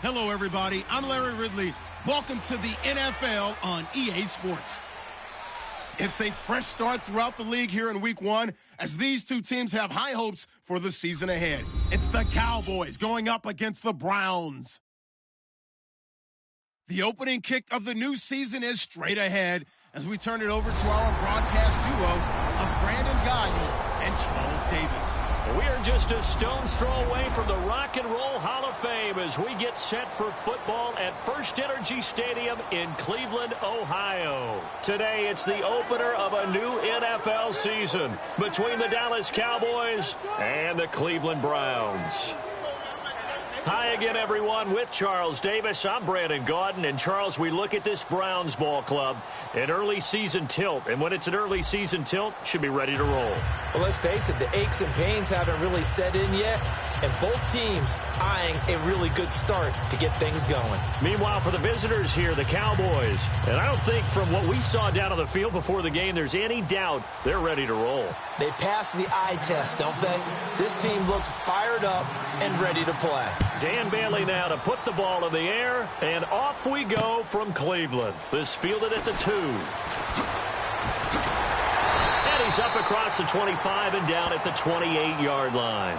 Hello, everybody. I'm Larry Ridley. Welcome to the NFL on EA Sports. It's a fresh start throughout the league here in Week 1 as these two teams have high hopes for the season ahead. It's the Cowboys going up against the Browns. The opening kick of the new season is straight ahead as we turn it over to our broadcast duo of Brandon Gaudin and Charles Davis. We are just a stone's throw away from the Rock and Roll Hall of Fame as we get set for football at First Energy Stadium in Cleveland, Ohio. Today, it's the opener of a new NFL season between the Dallas Cowboys and the Cleveland Browns. Hi again, everyone. With Charles Davis, I'm Brandon Gaudin. And, Charles, we look at this Browns ball club, an early season tilt. And when it's an early season tilt, should be ready to roll. Well, let's face it, the aches and pains haven't really set in yet. And both teams eyeing a really good start to get things going. Meanwhile, for the visitors here, the Cowboys. And I don't think from what we saw down on the field before the game, there's any doubt they're ready to roll. They passed the eye test, don't they? This team looks fired up and ready to play. Dan Bailey now to put the ball in the air, and off we go from Cleveland. This fielded at the 2. And he's up across the 25 and down at the 28-yard line.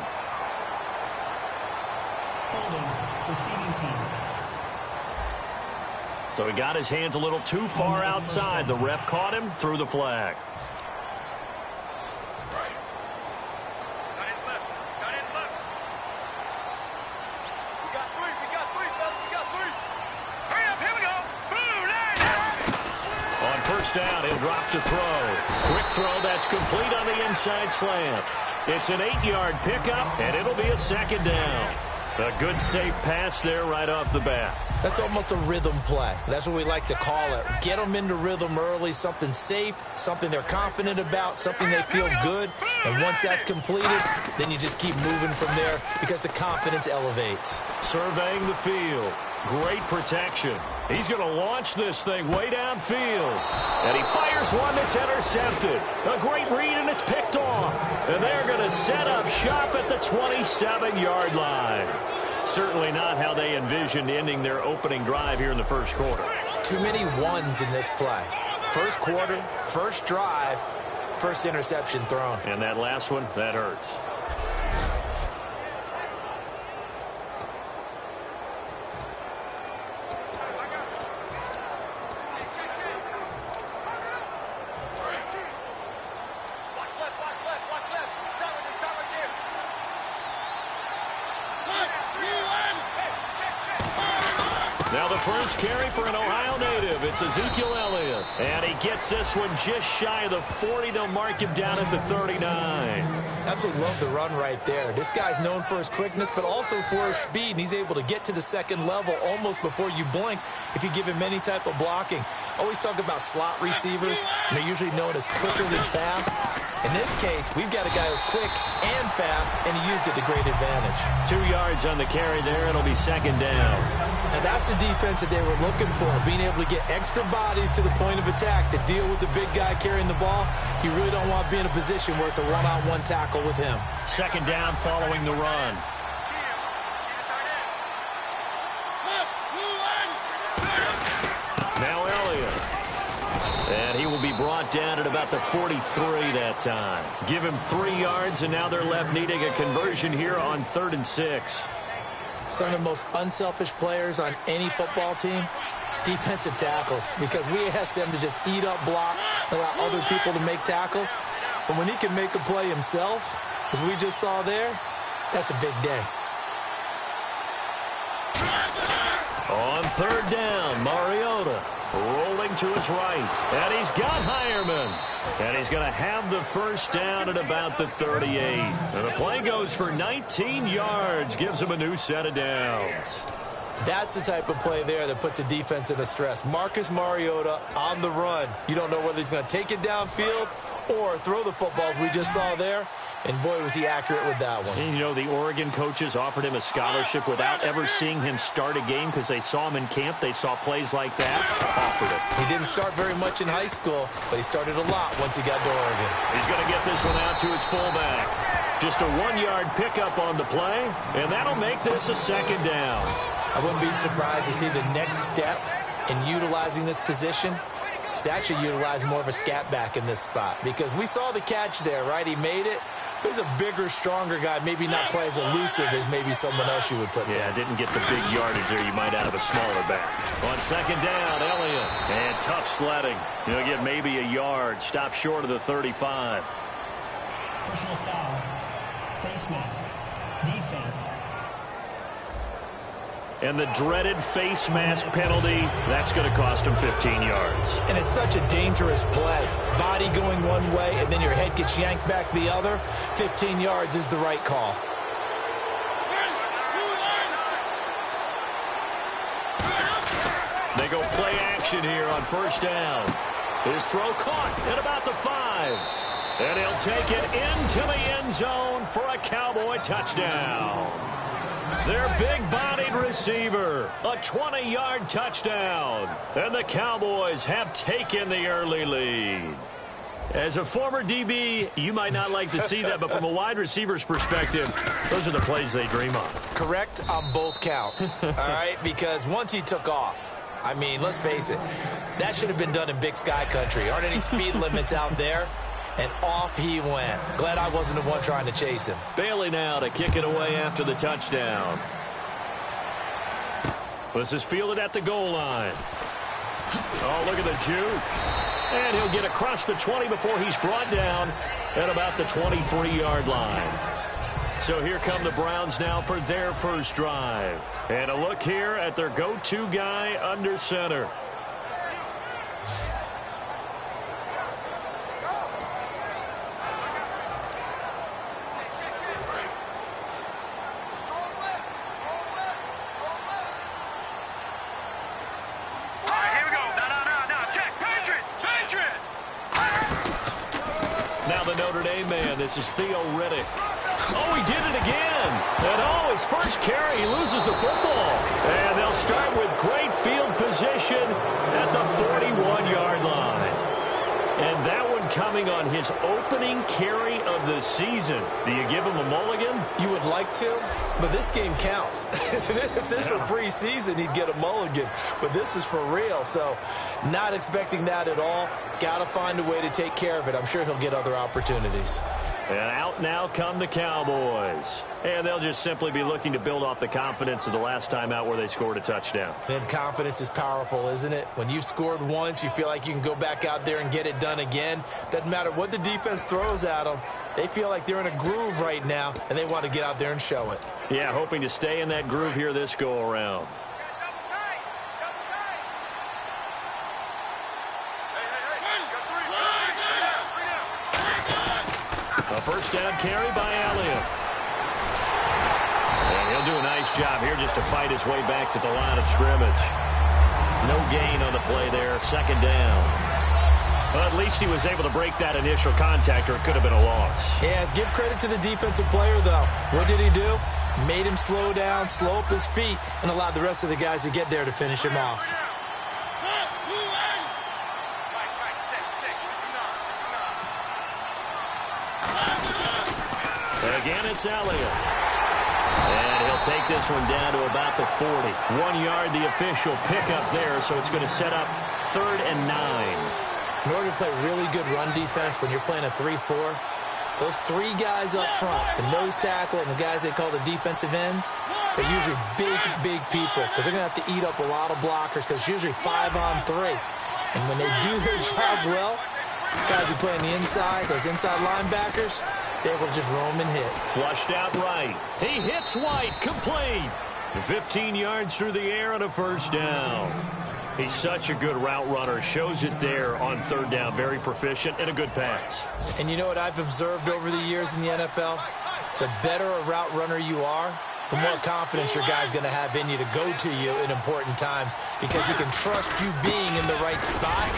Holding, receiving team. So he got his hands a little too far outside. The ref caught him, threw the flag. Down, he'll drop to throw. Quick throw that's complete on the inside slant. It's an 8-yard pickup, and it'll be a second down. A good safe pass there right off the bat. That's almost a rhythm play. That's what we like to call it. Get them into rhythm early, something safe, something they're confident about, something they feel good. And once that's completed, then you just keep moving from there because the confidence elevates. Surveying the field. Great protection. He's going to launch this thing way downfield. And he fires one that's intercepted. A great read, and it's picked off. And they're going to set up shop at the 27-yard line. Certainly not how they envisioned ending their opening drive here in the first quarter. Too many ones in this play. First quarter, first drive, first interception thrown. And that last one, that hurts. Now the first carry for an Ohio native. It's Ezekiel Elliott. And he gets this one just shy of the 40. They'll mark him down at the 39. Absolutely love the run right there. This guy's known for his quickness, but also for his speed. And he's able to get to the second level almost before you blink if you give him any type of blocking. Always talk about slot receivers, and they're usually known as quicker than fast. In this case, we've got a guy who's quick and fast, and he used it to great advantage. 2 yards on the carry there. It'll be second down. And that's the defense that they were looking for, being able to get extra bodies to the point of attack to deal with the big guy carrying the ball. You really don't want to be in a position where it's a one-on-one tackle with him. Second down following the run. Now Elliott. And he will be brought down at about the 43 that time. Give him 3 yards, and now they're left needing a conversion here on 3rd and 6. Some of the most unselfish players on any football team, defensive tackles, because we ask them to just eat up blocks, allow other people to make tackles. But when he can make a play himself, as we just saw there, that's a big day. On 3rd down, Mariota rolling to his right. And he's got Hireman. And he's going to have the first down at about the 38. And the play goes for 19 yards, gives him a new set of downs. That's the type of play there that puts a defense in a stress. Marcus Mariota on the run. You don't know whether he's going to take it downfield or throw the footballs we just saw there. And, boy, was he accurate with that one. And, you know, the Oregon coaches offered him a scholarship without ever seeing him start a game because they saw him in camp. They saw plays like that, offered it. He didn't start very much in high school, but he started a lot once he got to Oregon. He's going to get this one out to his fullback. Just a 1-yard pickup on the play, and that'll make this a second down. I wouldn't be surprised to see the next step in utilizing this position is to actually utilize more of a scat back in this spot, because we saw the catch there, right? He made it. He's a bigger, stronger guy, maybe not quite as elusive as maybe someone else you would put there. Yeah, didn't get the big yardage there you might out of a smaller back. On second down, Elliott. And tough sledding. He'll get maybe a yard. Stop short of the 35. Personal foul. Face mask. Defense. And the dreaded face mask penalty, that's going to cost him 15 yards. And it's such a dangerous play. Body going one way, and then your head gets yanked back the other. 15 yards is the right call. They go play action here on first down. His throw caught at about the 5. And he'll take it into the end zone for a Cowboy touchdown. Their big-bodied receiver, a 20-yard touchdown. And the Cowboys have taken the early lead. As a former DB, you might not like to see that, but from a wide receiver's perspective, those are the plays they dream of. Correct on both counts, all right? Because once he took off, I mean, let's face it, that should have been done in Big Sky Country. Aren't any speed limits out there? And off he went. Glad I wasn't the one trying to chase him. Bailey now to kick it away after the touchdown. This is fielded at the goal line. Oh, look at the juke. And he'll get across the 20 before he's brought down at about the 23-yard line. So here come the Browns now for their first drive. And a look here at their go-to guy under center. This is Theo Riddick. Oh, he did it again. And oh, his first carry, he loses the football. And they'll start with great field position at the 41-yard line. And that one coming on his opening carry of the season. Do you give him a mulligan? You would like to, but this game counts. If this were preseason, he'd get a mulligan. But this is for real, so not expecting that at all. Got to find a way to take care of it. I'm sure he'll get other opportunities. And out now come the Cowboys. And they'll just simply be looking to build off the confidence of the last time out where they scored a touchdown. And confidence is powerful, isn't it? When you've scored once, you feel like you can go back out there and get it done again. Doesn't matter what the defense throws at them. They feel like they're in a groove right now, and they want to get out there and show it. Yeah, hoping to stay in that groove here this go-around. A first down carry by Elliott. And he'll do a nice job here just to fight his way back to the line of scrimmage. No gain on the play there. Second down. Well, at least he was able to break that initial contact, or it could have been a loss. Yeah, give credit to the defensive player, though. What did he do? Made him slow down, slow up his feet, and allowed the rest of the guys to get there to finish him off. Again, it's Elliott. And he'll take this one down to about the 40. 1 yard, the official pickup there, so it's going to set up 3rd and 9. In order to play really good run defense when you're playing a 3-4, those 3 guys up front, the nose tackle and the guys they call the defensive ends, they're usually big people because they're going to have to eat up a lot of blockers because it's usually 5-on-3. And when they do their job well, guys who play on the inside, those inside linebackers, they will just roam and hit. Flushed out right. He hits White, complete. 15 yards through the air and a first down. He's such a good route runner. Shows it there on 3rd down. Very proficient and a good pass. And you know what I've observed over the years in the NFL? The better a route runner you are, the more confidence your guy's going to have in you to go to you in important times because he can trust you being in the right spot,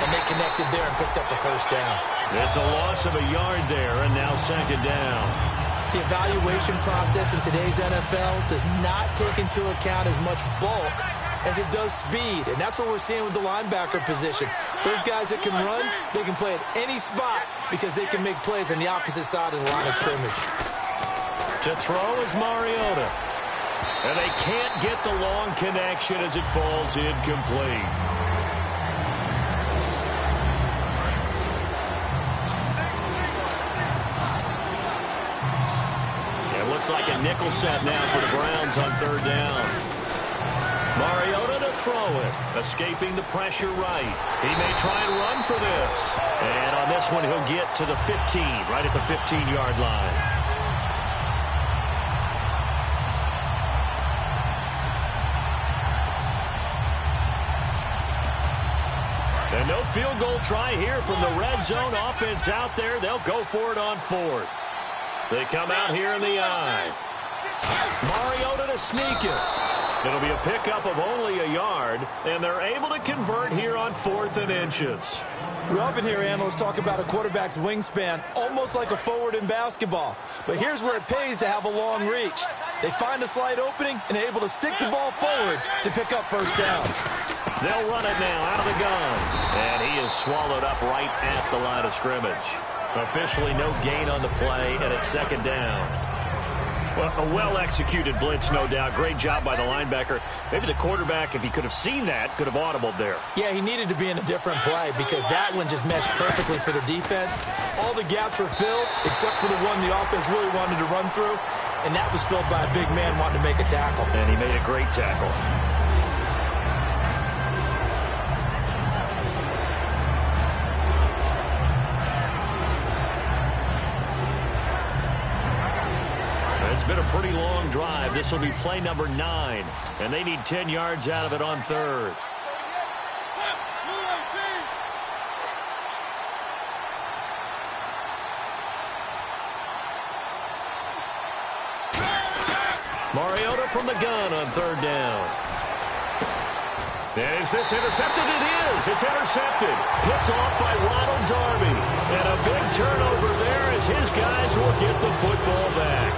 and they connected there and picked up the first down. It's a loss of a yard there, and now 2nd down. The evaluation process in today's NFL does not take into account as much bulk as it does speed, and that's what we're seeing with the linebacker position. Those guys that can run, they can play at any spot because they can make plays on the opposite side of the line of scrimmage. To throw is Mariota. And they can't get the long connection as it falls incomplete. It looks like a nickel set now for the Browns on third down. Mariota to throw it. Escaping the pressure right. He may try and run for this. And on this one, he'll get to the 15, right at the 15-yard line. And no field goal try here from the red zone offense out there. They'll go for it on fourth. They come out here in the eye. Mariota to sneak it. It'll be a pickup of only a yard, and they're able to convert here on 4th and inches. We often hear analysts talk about a quarterback's wingspan, almost like a forward in basketball. But here's where it pays to have a long reach. They find a slight opening and are able to stick the ball forward to pick up first downs. They'll run it now out of the gun. And he is swallowed up right at the line of scrimmage. Officially no gain on the play, and it's second down. Well, a well-executed blitz, no doubt. Great job by the linebacker. Maybe the quarterback, if he could have seen that, could have audibled there. Yeah, he needed to be in a different play because that one just meshed perfectly for the defense. All the gaps were filled except for the one the offense really wanted to run through, and that was filled by a big man wanting to make a tackle. And he made a great tackle. It's been a pretty long drive. This will be play number 9, and they need 10 yards out of it on third. Mariota from the gun on third down. And is this intercepted? It is. It's intercepted. Picked off by Ronald Darby. And a big turnover there as his guys will get the football back.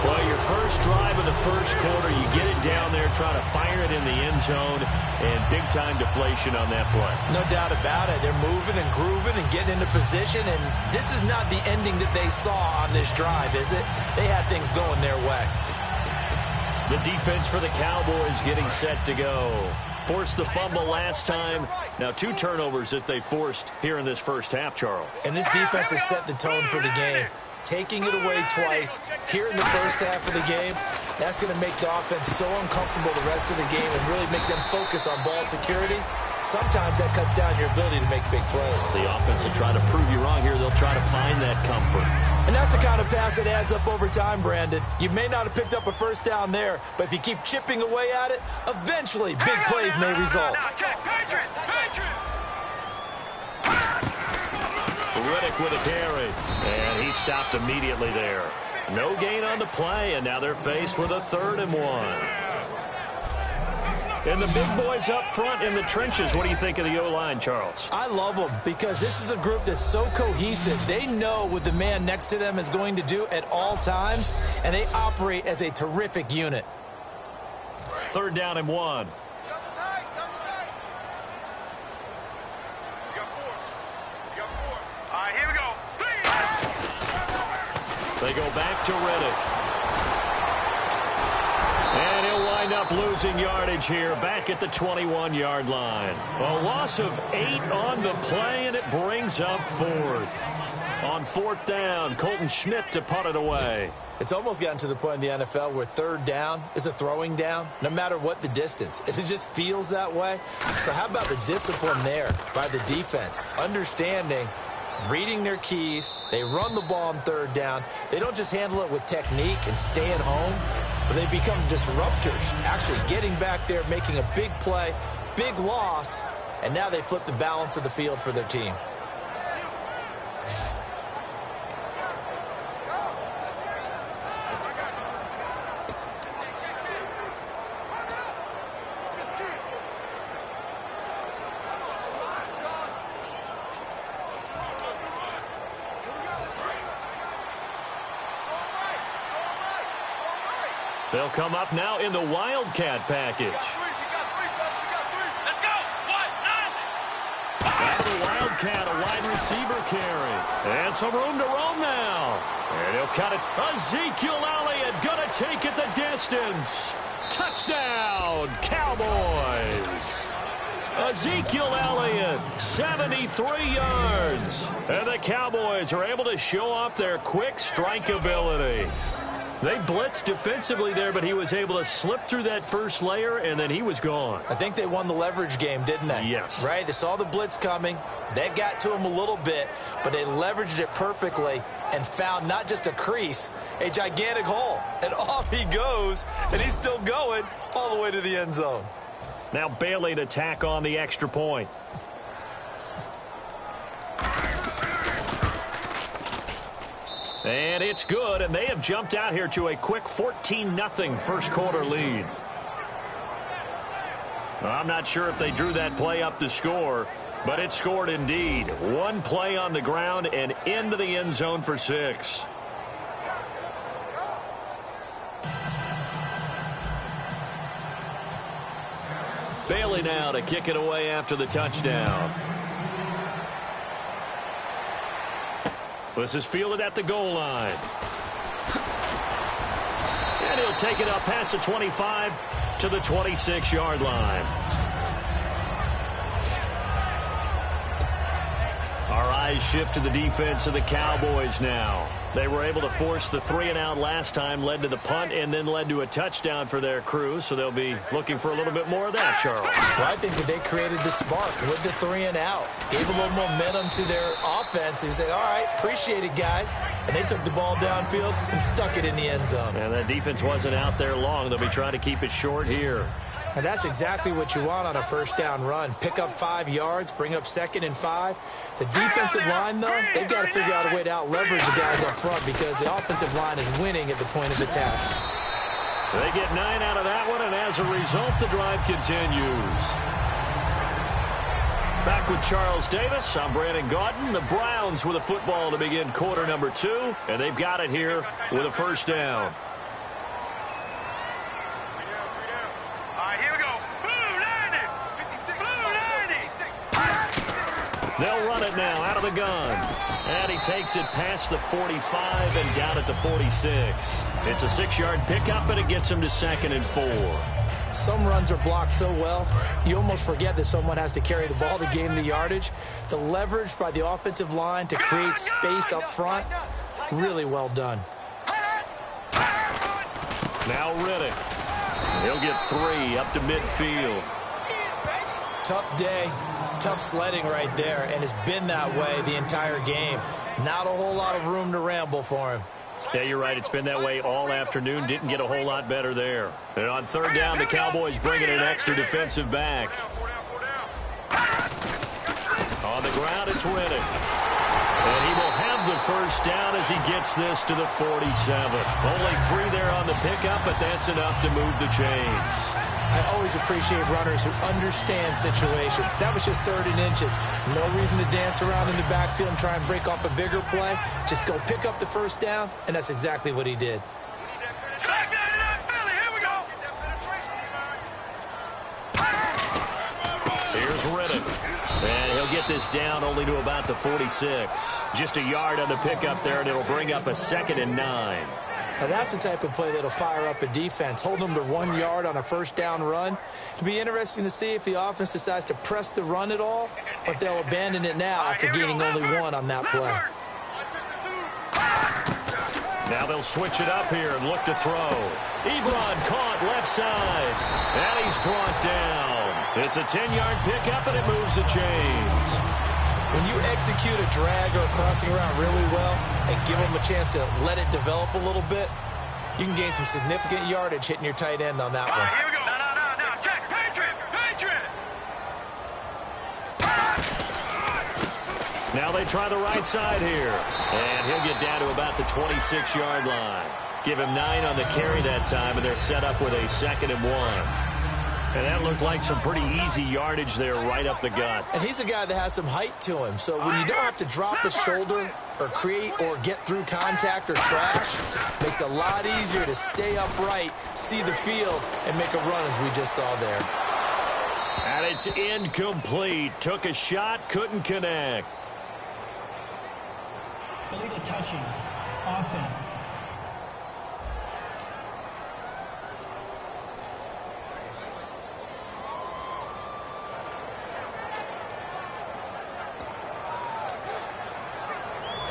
Well, your first drive of the first quarter, you get it down there, trying to fire it in the end zone, and big-time deflation on that play. No doubt about it. They're moving and grooving and getting into position, and this is not the ending that they saw on this drive, is it? They had things going their way. The defense for the Cowboys getting set to go. Forced the fumble last time. Now 2 turnovers that they forced here in this first half, Charles. And this defense has set the tone for the game. Taking it away twice here in the first half of the game, that's going to make the offense so uncomfortable the rest of the game and really make them focus on ball security. Sometimes that cuts down your ability to make big plays. The offense will try to prove you wrong here. They'll try to find that comfort. And that's the kind of pass that adds up over time, Brandon. You may not have picked up a first down there, but if you keep chipping away at it, eventually big plays may result. Riddick with a carry, and he stopped immediately there. No gain on the play, and now they're faced with a 3rd and 1. And the big boys up front in the trenches. What do you think of the O-line, Charles? I love them because this is a group that's so cohesive. They know what the man next to them is going to do at all times, and they operate as a terrific unit. 3rd down and 1. They go back to Riddick. And he'll wind up losing yardage here back at the 21-yard line. A loss of 8 on the play, and it brings up 4th. On 4th down, Colton Schmidt to punt it away. It's almost gotten to the point in the NFL where 3rd down is a throwing down, no matter what the distance. It just feels that way. So how about the discipline there by the defense? Understanding, reading their keys. They run the ball on 3rd down. They don't just handle it with technique and stay at home, but they become disruptors, actually getting back there, making a big play, big loss, and now they flip the balance of the field for their team. They'll come up now in the Wildcat package. the Wildcat, a wide receiver carry. And some room to roam now. And he'll cut it. Ezekiel Elliott going to take it the distance. Touchdown, Cowboys. Ezekiel Elliott, 73 yards. And the Cowboys are able to show off their quick strike ability. They blitzed defensively there, but he was able to slip through that first layer, and then he was gone. I think they won the leverage game, didn't they? Yes. Right? They saw the blitz coming. That got to him a little bit, but they leveraged it perfectly and found not just a crease, a gigantic hole. And off he goes, and he's still going all the way to the end zone. Now Bailey to tack on the extra point. And it's good, and they have jumped out here to a quick 14-0 first quarter lead. I'm not sure if they drew that play up to score, but it scored indeed. One play on the ground and into the end zone for 6. Bailey now to kick it away after the touchdown. This is fielded at the goal line. And he'll take it up past the 25 to the 26-yard line. Our eyes shift to the defense of the Cowboys now. They were able to force the 3-and-out last time, led to the punt, and then led to a touchdown for their crew. So they'll be looking for a little bit more of that, Charles. Well, I think that they created the spark with the 3-and-out. Gave a little momentum to their offense. Who said, all right, appreciate it, guys. And they took the ball downfield and stuck it in the end zone. And that defense wasn't out there long. They'll be trying to keep it short here. And that's exactly what you want on a first down run. Pick up 5 yards, bring up 2nd and 5. The defensive line, though, they've got to figure out a way to out-leverage the guys up front because the offensive line is winning at the point of attack. They get 9 out of that one, and as a result, the drive continues. Back with Charles Davis, I'm Brandon Gaudin. The Browns with a football to begin quarter number 2, and they've got it here with a first down. They'll run it now out of the gun. And he takes it past the 45 and down at the 46. It's a 6-yard pickup, and it gets him to 2nd and 4. Some runs are blocked so well, you almost forget that someone has to carry the ball to gain the yardage. The leverage by the offensive line to create space up front, really well done. Now Riddick. He'll get 3 up to midfield. Tough day, tough sledding right there, and it's been that way the entire game. Not a whole lot of room to ramble for him. Yeah, you're right. It's been that way all afternoon. Didn't get a whole lot better there. And on 3rd down, the Cowboys bring in an extra defensive back. On the ground, it's Riddick. And he will have the first down as he gets this to the 47. Only 3 there on the pickup, but that's enough to move the chains. I always appreciate runners who understand situations. That was just 3rd and inches. No reason to dance around in the backfield and try and break off a bigger play. Just go pick up the first down, and that's exactly what he did. Here's Riddick. And he'll get this down only to about the 46. Just a yard on the pickup there, and it'll bring up a 2nd and 9. Now that's the type of play that'll fire up a defense. Hold them to 1 yard on a first down run. It'll be interesting to see if the offense decides to press the run at all, or if they'll abandon it now after gaining only 1 on that play. Now they'll switch it up here and look to throw. Ebron caught left side, and he's brought down. It's a 10-yard pickup, and it moves the chains. When you execute a drag or a crossing route really well and give them a chance to let it develop a little bit, you can gain some significant yardage hitting your tight end on that one. Here we go. No. Check. Patriot. Now they try the right side here. And he'll get down to about the 26-yard line. Give him 9 on the carry that time, and they're set up with a 2nd and 1. And that looked like some pretty easy yardage there right up the gut. And he's a guy that has some height to him. So when you don't have to drop his shoulder or create or get through contact or trash, makes it a lot easier to stay upright, see the field, and make a run as we just saw there. And it's incomplete. Took a shot, couldn't connect. Illegal touching. Offense.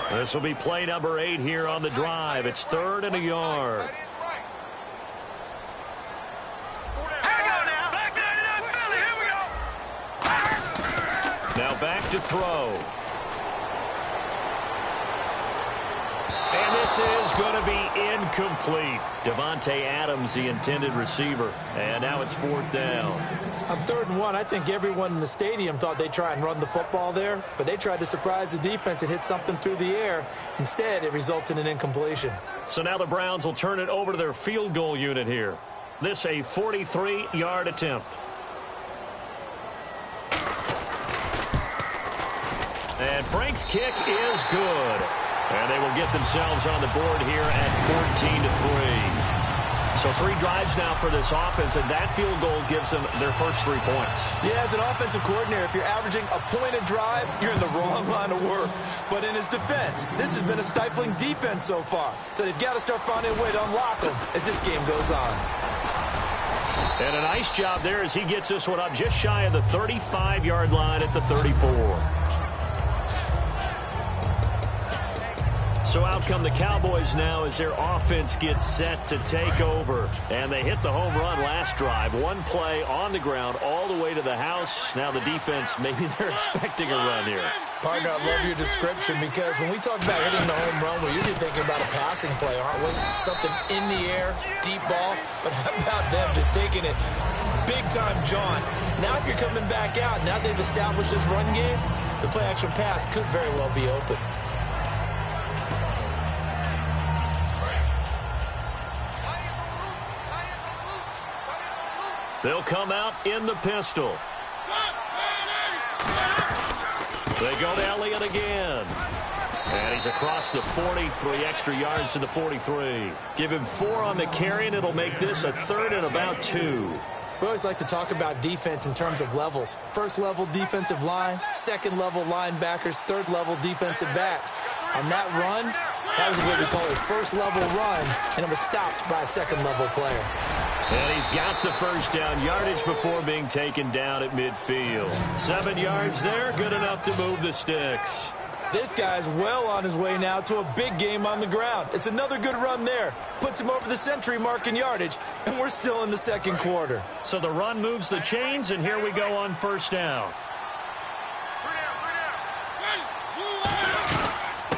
This will be play number 8 here on the drive. It's 3rd and a yard. Now back to throw. And this is going to be incomplete. Devontae Adams, the intended receiver. And now it's 4th down. On 3rd and 1, I think everyone in the stadium thought they'd try and run the football there, but they tried to surprise the defense and hit something through the air. Instead, it results in an incompletion. So now the Browns will turn it over to their field goal unit here. This a 43-yard attempt. And Frank's kick is good. And they will get themselves on the board here at 14-3. So 3 drives now for this offense, and that field goal gives them their first 3 points. Yeah, as an offensive coordinator, if you're averaging a point a drive, you're in the wrong line of work. But in his defense, this has been a stifling defense so far. So they've got to start finding a way to unlock them as this game goes on. And a nice job there as he gets this one up just shy of the 35-yard line at the 34. So out come the Cowboys now as their offense gets set to take over. And they hit the home run last drive. 1 play on the ground all the way to the house. Now the defense, maybe they're expecting a run here. Partner, I love your description because when we talk about hitting the home run, we're usually thinking about a passing play, aren't we? Something in the air, deep ball. But how about them just taking it big-time John? Now if you're coming back out, now they've established this run game, the play-action pass could very well be open. They'll come out in the pistol. They go to Elliott again. And he's across the 43 extra yards to the 43. Give him 4 on the carry, and it'll make this a 3rd and about 2. We always like to talk about defense in terms of levels. 1st level defensive line, 2nd level linebackers, 3rd level defensive backs. On that run, that was what we call a 1st level run, and it was stopped by a 2nd level player. And he's got the first down yardage before being taken down at midfield. 7 yards there, good enough to move the sticks. This guy's well on his way now to a big game on the ground. It's another good run there. Puts him over the century mark in yardage, and we're still in the 2nd quarter. So the run moves the chains, and here we go on 1st down.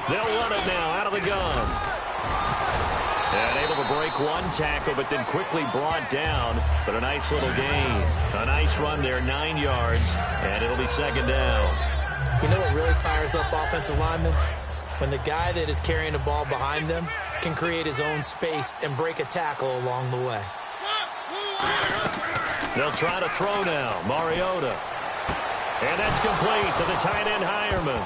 They'll run it now out of the gun. And able to break 1 tackle, but then quickly brought down. But a nice little gain. A nice run there, 9 yards, and it'll be 2nd down. You know what really fires up offensive linemen? When the guy that is carrying the ball behind them can create his own space and break a tackle along the way. They'll try to throw now. Mariota. And that's complete to the tight end Hireman.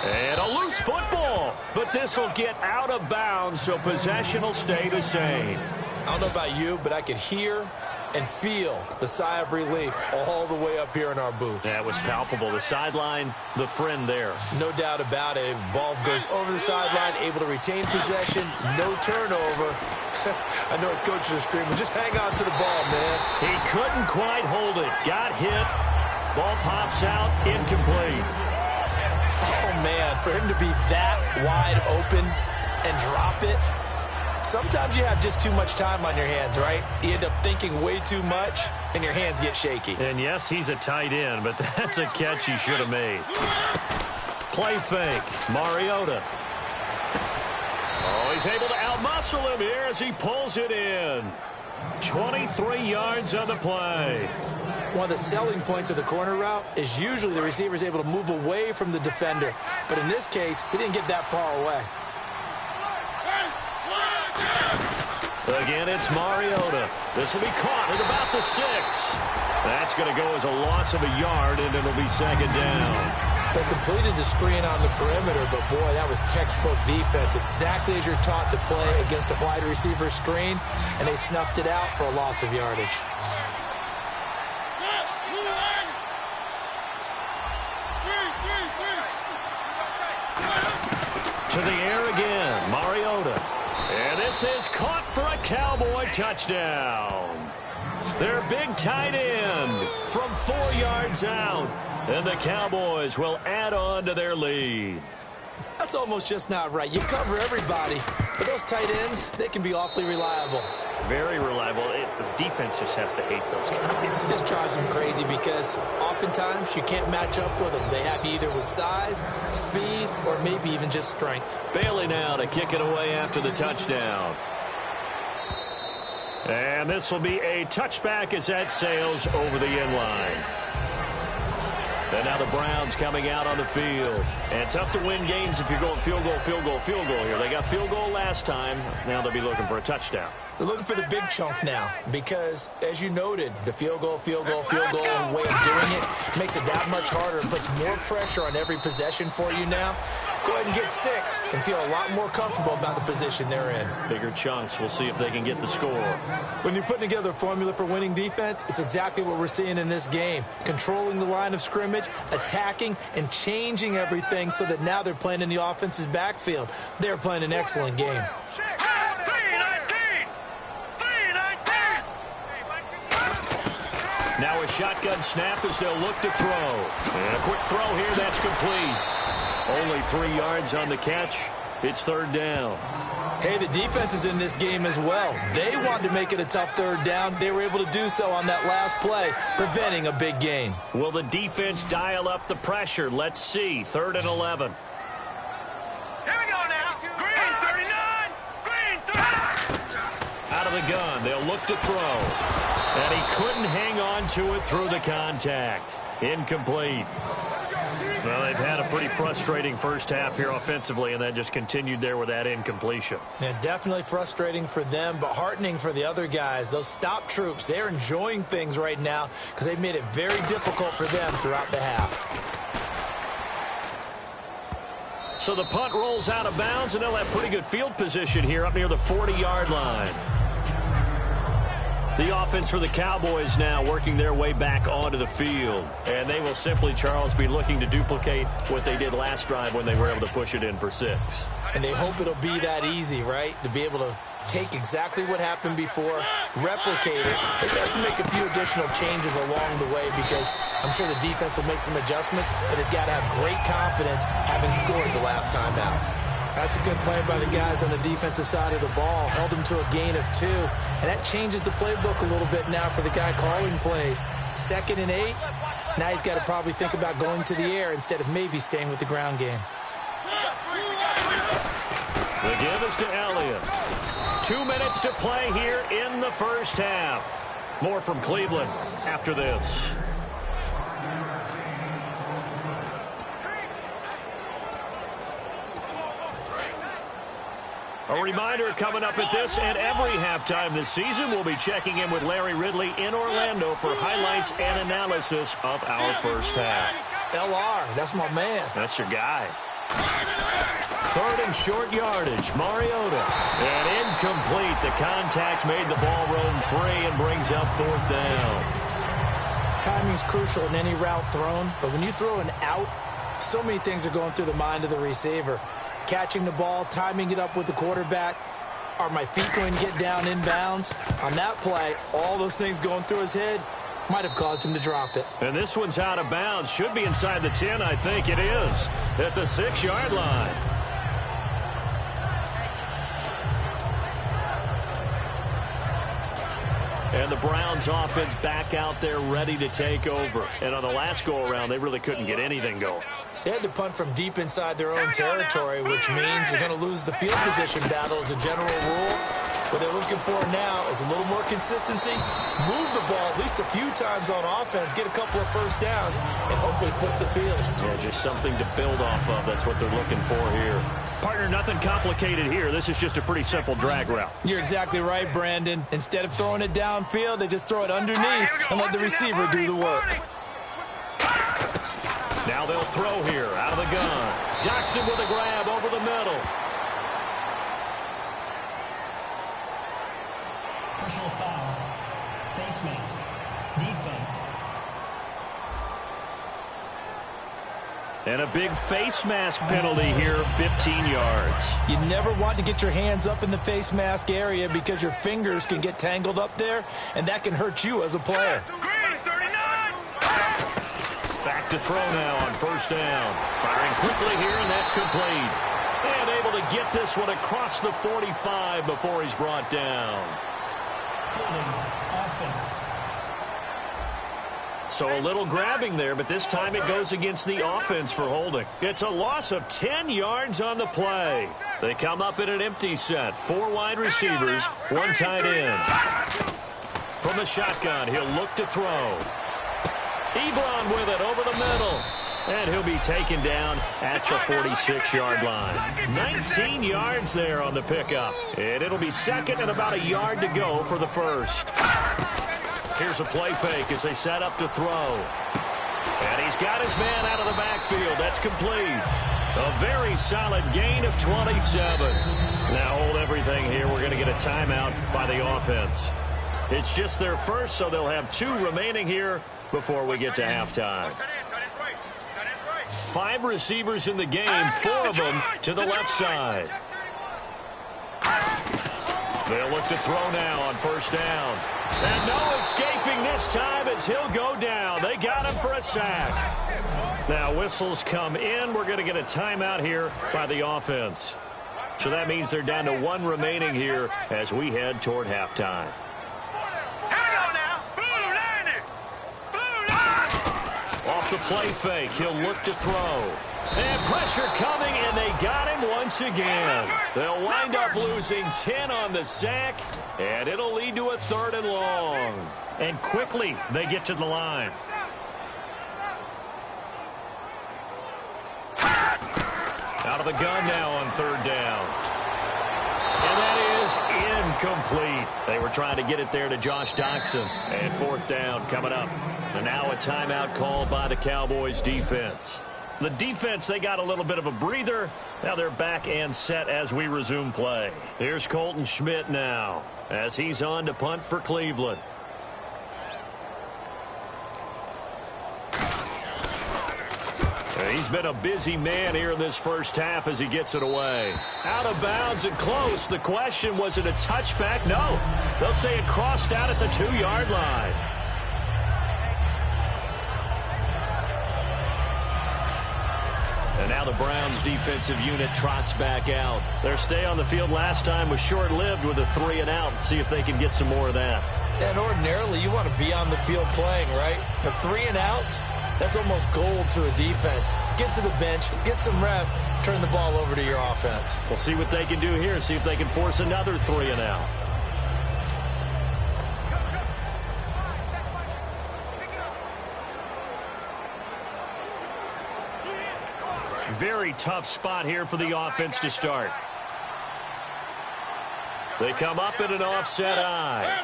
And a loose football, but this will get out of bounds, so possession will stay the same. I don't know about you, but I could hear and feel the sigh of relief all the way up here in our booth. That was palpable. The sideline, the friend there. No doubt about it. Ball goes over the sideline, able to retain possession, no turnover. I know his coaches are screaming, just hang on to the ball, man. He couldn't quite hold it. Got hit. Ball pops out, incomplete. Oh, man, for him to be that wide open and drop it. Sometimes you have just too much time on your hands, right? You end up thinking way too much, and your hands get shaky. And yes, he's a tight end, but that's a catch he should have made. Play fake. Mariota. Oh, he's able to outmuscle him here as he pulls it in. 23 yards on the play. One of the selling points of the corner route is usually the receiver is able to move away from the defender. But in this case, he didn't get that far away. Again, it's Mariota. This will be caught at about the 6. That's going to go as a loss of a yard, and it'll be 2nd down. They completed the screen on the perimeter, but boy, that was textbook defense. Exactly as you're taught to play against a wide receiver screen, and they snuffed it out for a loss of yardage. This is caught for a Cowboy touchdown. Their big tight end from 4 yards out. And the Cowboys will add on to their lead. That's almost just not right. You cover everybody, but those tight ends, they can be awfully reliable. Very reliable. The defense just has to hate those guys. It just drives them crazy because oftentimes you can't match up with them. They have you either with size, speed, or maybe even just strength. Bailey now to kick it away after the touchdown. And this will be a touchback as that sails over the end line. And now the Browns coming out on the field. And tough to win games if you're going field goal here. They got field goal last time. Now they'll be looking for a touchdown. They're looking for the big chunk now because, as you noted, the field goal way of doing it makes it that much harder. It puts more pressure on every possession for you now. Go ahead and get 6 and feel a lot more comfortable about the position they're in. Bigger chunks. We'll see if they can get the score. When you're putting together a formula for winning defense, it's exactly what we're seeing in this game. Controlling the line of scrimmage, attacking, and changing everything so that now they're playing in the offense's backfield. They're playing an excellent game. Now a shotgun snap as they'll look to throw. And a quick throw here, that's complete. Only 3 yards on the catch. It's third down. Hey, the defense is in this game as well. They wanted to make it a tough third down. They were able to do so on that last play, preventing a big gain. Will the defense dial up the pressure? Let's see. 3rd and 11. Here we go now. Green 39. Green 30. Out of the gun. They'll look to throw. And he couldn't hang on to it through the contact. Incomplete. Well, they've had a pretty frustrating first half here offensively, and that just continued there with that incompletion. Yeah, definitely frustrating for them, but heartening for the other guys. Those stop troops, they're enjoying things right now because they've made it very difficult for them throughout the half. So the punt rolls out of bounds, and they'll have pretty good field position here up near the 40-yard line. The offense for the Cowboys now working their way back onto the field. And they will simply, Charles, be looking to duplicate what they did last drive when they were able to push it in for 6. And they hope it'll be that easy, right? To be able to take exactly what happened before, replicate it. They have to make a few additional changes along the way because I'm sure the defense will make some adjustments, but they've got to have great confidence having scored the last time out. That's a good play by the guys on the defensive side of the ball. Held them to a gain of 2. And that changes the playbook a little bit now for the guy calling plays. 2nd and 8. Now he's got to probably think about going to the air instead of maybe staying with the ground game. The give is to Elliott. 2 minutes to play here in the first half. More from Cleveland after this. A reminder coming up at this and every halftime this season, we'll be checking in with Larry Ridley in Orlando for highlights and analysis of our first half. LR, that's my man. That's your guy. 3rd and short yardage, Mariota. And incomplete. The contact made the ball roam free and brings up 4th down. Timing's crucial in any route thrown, but when you throw an out, so many things are going through the mind of the receiver. Catching the ball, timing it up with the quarterback. Are my feet going to get down inbounds? On that play, all those things going through his head might have caused him to drop it. And this one's out of bounds. Should be inside the 10, I think it is. At the 6-yard line. And the Browns offense back out there ready to take over. And on the last go-around, they really couldn't get anything going. They had to punt from deep inside their own territory, which means you're going to lose the field position battle as a general rule. What they're looking for now is a little more consistency, move the ball at least a few times on offense, get a couple of first downs, and hopefully flip the field. Yeah, just something to build off of. That's what they're looking for here. Partner, nothing complicated here. This is just a pretty simple drag route. You're exactly right, Brandon. Instead of throwing it downfield, they just throw it underneath and let the receiver do the work. Now they'll throw here out of the gun. Jackson with a grab over the middle. Personal foul. Face mask. Defense. And a big face mask penalty here, 15 yards. You never want to get your hands up in the face mask area because your fingers can get tangled up there, and that can hurt you as a player. Green, 39. Back to throw now on first down. Firing quickly here, and that's complete. And able to get this one across the 45 before he's brought down. Holding offense. So a little grabbing there, but this time it goes against the offense for holding. It's a loss of 10 yards on the play. They come up in an empty set. 4 wide receivers, 1 tight end. From the shotgun, he'll look to throw. Ebron with it over the middle. And he'll be taken down at the 46-yard line. 19 yards there on the pickup. And it'll be second and about a yard to go for the first. Here's a play fake as they set up to throw. And he's got his man out of the backfield. That's complete. A very solid gain of 27. Now hold everything here. We're going to get a timeout by the offense. It's just their first, so they'll have 2 remaining here before we get to halftime. 5 receivers in the game, 4 of them to the left side. They'll look to throw now on first down. And no escaping this time as he'll go down. They got him for a sack. Now whistles come in. We're going to get a timeout here by the offense. So that means they're down to 1 remaining here as we head toward halftime. Off the play fake, he'll look to throw. And pressure coming, and they got him once again. They'll wind up losing 10 on the sack, and it'll lead to a 3rd and long. And quickly, they get to the line. Out of the gun now on 3rd down. And that is incomplete. They were trying to get it there to Josh Doxson. And 4th down coming up. And now a timeout called by the Cowboys defense. The defense, they got a little bit of a breather. Now they're back and set as we resume play. Here's Colton Schmidt now as he's on to punt for Cleveland. He's been a busy man here in this first half as he gets it away. Out of bounds and close. The question, was it a touchback? No. They'll say it crossed out at the 2-yard line. And now the Browns defensive unit trots back out. Their stay on the field last time was short-lived with a 3 and out. See if they can get some more of that. And ordinarily, you want to be on the field playing, right? But 3 and outs, that's almost gold to a defense. Get to the bench, get some rest, turn the ball over to your offense. We'll see what they can do here. See if they can force another 3 and out. Very tough spot here for the offense to start. They come up in an offset eye.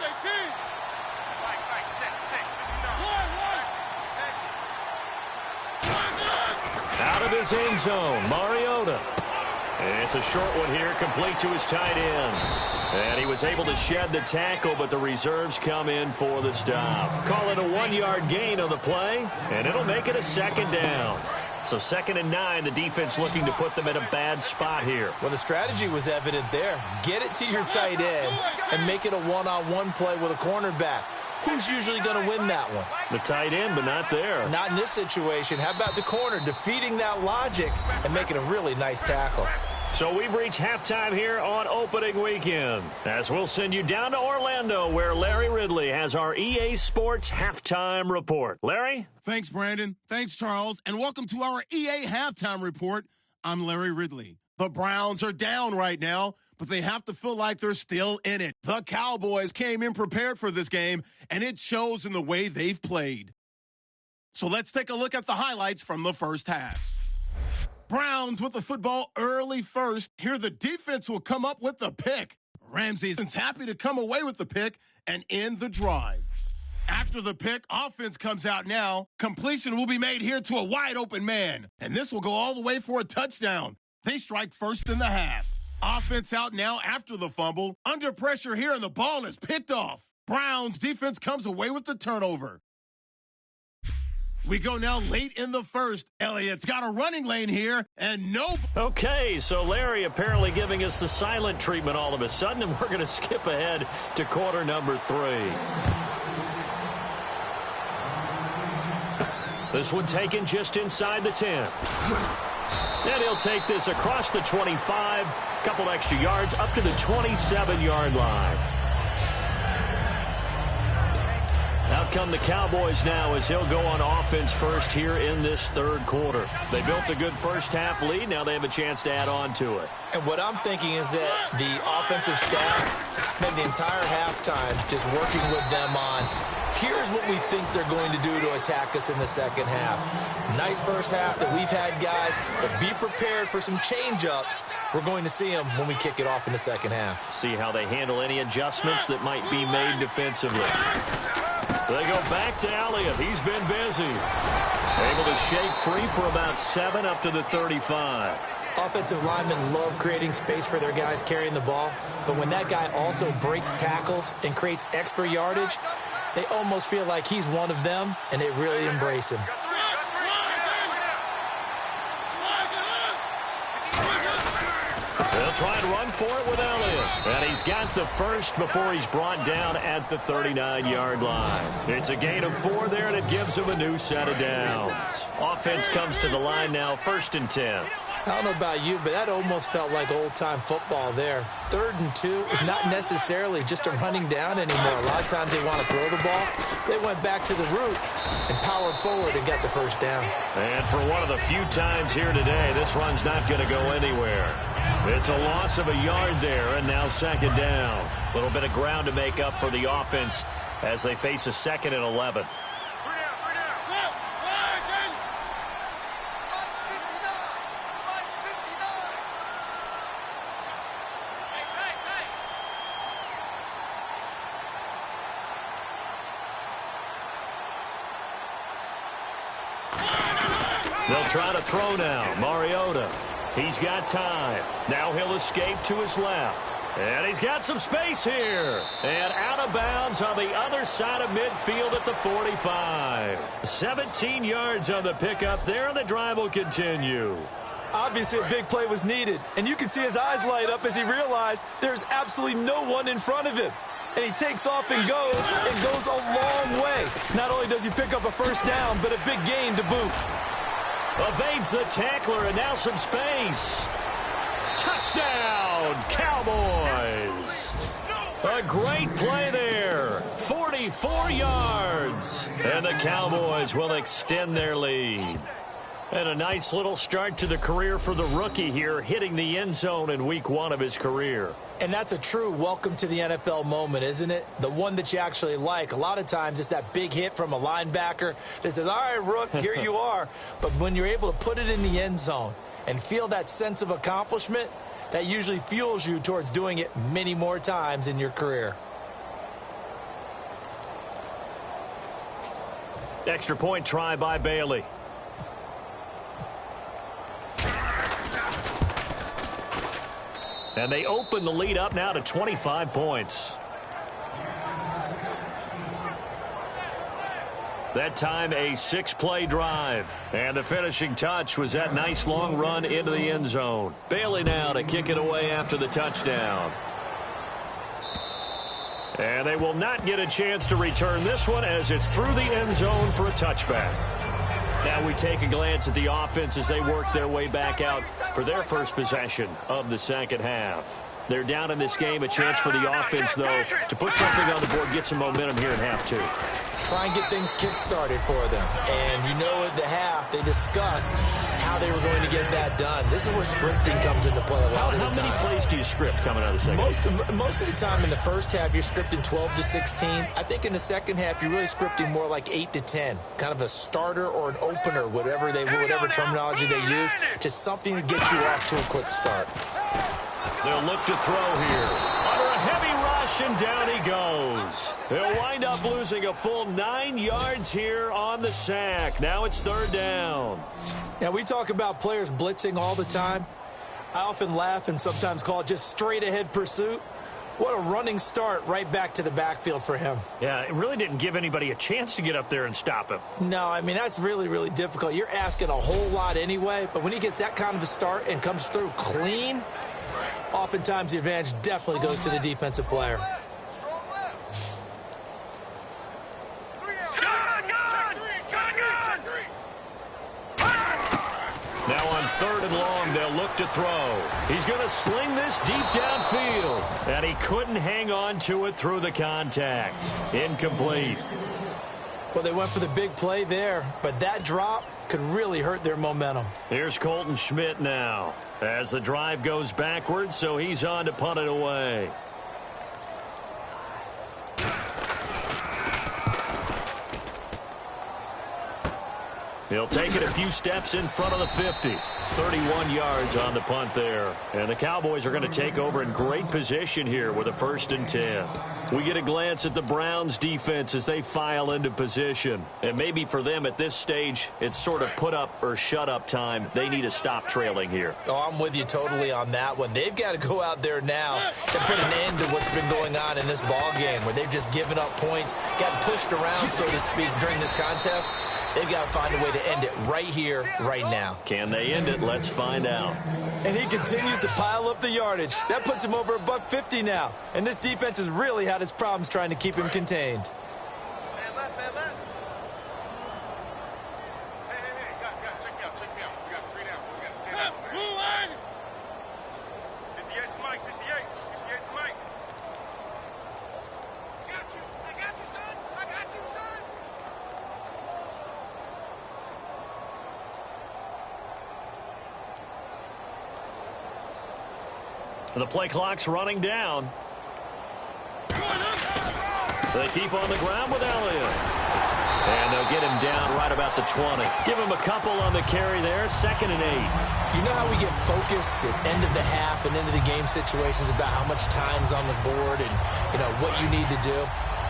Out of his end zone, Mariota. And it's a short one here, complete to his tight end. And he was able to shed the tackle, but the reserves come in for the stop. Call it a 1-yard gain on the play, and it'll make it a 2nd down. So 2nd and 9, the defense looking to put them in a bad spot here. Well, the strategy was evident there. Get it to your tight end and make it a one-on-one play with a cornerback. Who's usually going to win that one? The tight end, but not there. Not in this situation. How about the corner defeating that logic and making a really nice tackle? So we've reached halftime here on opening weekend, as we'll send you down to Orlando, where Larry Ridley has our EA Sports Halftime Report. Larry? Thanks, Brandon. Thanks, Charles. And welcome to our EA Halftime Report. I'm Larry Ridley. The Browns are down right now, but they have to feel like they're still in it. The Cowboys came in prepared for this game, and it shows in the way they've played. So let's take a look at the highlights from the first half. Browns with the football early first. Here the defense will come up with the pick. Ramsey's happy to come away with the pick and end the drive. After the pick, offense comes out now. Completion will be made here to a wide open man. And this will go all the way for a touchdown. They strike first in the half. Offense out now after the fumble. Under pressure here, and the ball is picked off. Browns defense comes away with the turnover. We go now late in the first. Elliott's got a running lane here, and no. Okay, so Larry apparently giving us the silent treatment all of a sudden, and we're going to skip ahead to quarter number 3. This one taken just inside the 10. And he'll take this across the 25, couple extra yards up to the 27-yard line. Out come the Cowboys now as he'll go on offense first here in this third quarter. They built a good first-half lead. Now they have a chance to add on to it. And what I'm thinking is that the offensive staff spent the entire halftime just working with them on, here's what we think they're going to do to attack us in the second half. Nice first half that we've had, guys, but be prepared for some change-ups. We're going to see them when we kick it off in the second half. See how they handle any adjustments that might be made defensively. They go back to Elliott. He's been busy. Able to shake free for about 7 up to the 35. Offensive linemen love creating space for their guys carrying the ball, but when that guy also breaks tackles and creates extra yardage, they almost feel like he's one of them, and they really embrace him. They'll try and run for it with Elliott. And he's got the first before he's brought down at the 39-yard line. It's a gain of 4 there, and it gives him a new set of downs. Offense comes to the line now, 1st and 10. I don't know about you, but that almost felt like old-time football there. 3rd and 2 is not necessarily just a running down anymore. A lot of times they want to throw the ball. They went back to the roots and powered forward and got the first down. And for one of the few times here today, this run's not going to go anywhere. It's a loss of a yard there, and now 2nd down. A little bit of ground to make up for the offense as they face a 2nd and 11. They'll try to throw now. Mariota. He's got time. Now he'll escape to his left. And he's got some space here. And out of bounds on the other side of midfield at the 45. 17 yards on the pickup there, and the drive will continue. Obviously, a big play was needed. And you can see his eyes light up as he realized there's absolutely no one in front of him. And he takes off and goes a long way. Not only does he pick up a first down, but a big gain to boot. Evades the tackler, and now some space. Touchdown, Cowboys. A great play there. 44 yards. And the Cowboys will extend their lead. And a nice little start to the career for the rookie here, hitting the end zone in week 1 of his career. And that's a true welcome to the NFL moment, isn't it? The one that you actually like. A lot of times it's that big hit from a linebacker that says, all right, Rook, here you are. But when you're able to put it in the end zone and feel that sense of accomplishment, that usually fuels you towards doing it many more times in your career. Extra point try by Bailey. And they open the lead up now to 25 points. That time a 6-play drive. And the finishing touch was that nice long run into the end zone. Bailey now to kick it away after the touchdown. And they will not get a chance to return this one as it's through the end zone for a touchback. Now we take a glance at the offense as they work their way back out for their first possession of the second half. They're down in this game. A chance for the offense, though, to put something on the board, get some momentum here in half 2. Try and get things kick-started for them. And you know at the half, they discussed how they were going to get that done. This is where scripting comes into play a lot of the time. How many plays do you script coming out of the second half? Most of the time in the first half, you're scripting 12 to 16. I think in the second half, you're really scripting more like 8 to 10. Kind of a starter or an opener, whatever terminology they use. Just something to get you off to a quick start. They'll look to throw here. Under a heavy rush, and down he goes. He'll wind up losing a full 9 yards here on the sack. Now it's 3rd down. Now, we talk about players blitzing all the time. I often laugh and sometimes call it just straight-ahead pursuit. What a running start right back to the backfield for him. Yeah, it really didn't give anybody a chance to get up there and stop him. No, I mean, that's really, really difficult. You're asking a whole lot anyway, but when he gets that kind of a start and comes through clean, oftentimes the advantage definitely goes to the defensive player. Now on 3rd and long, they'll look to throw. He's going to sling this deep downfield. And he couldn't hang on to it through the contact. Incomplete. Well, they went for the big play there, but that drop could really hurt their momentum. Here's Colton Schmidt now. As the drive goes backwards, so he's on to punt it away. He'll take it a few steps in front of the 50. 31 yards on the punt there. And the Cowboys are going to take over in great position here with a 1st and 10. We get a glance at the Browns defense as they file into position. And maybe for them at this stage, it's sort of put up or shut up time. They need to stop trailing here. Oh, I'm with you totally on that one. They've got to go out there now and put an end to what's been going on in this ball game where they've just given up points, got pushed around, so to speak, during this contest. They've got to find a way to end it right here, right now. Can they end it? Let's find out. And he continues to pile up the yardage. That puts him over $150 now. And this defense has really had its problems trying to keep him contained. Man left, man left. Hey, guys, check me out. We got 3 down. We got to stand up. 58's the mic, 58's the mic. I got you, son. The play clock's running down. They keep on the ground with Elliott. And they'll get him down right about the 20. Give him a couple on the carry there. 2nd and 8. You know how we get focused at end of the half and into the game situations about how much time's on the board and, you know, what you need to do?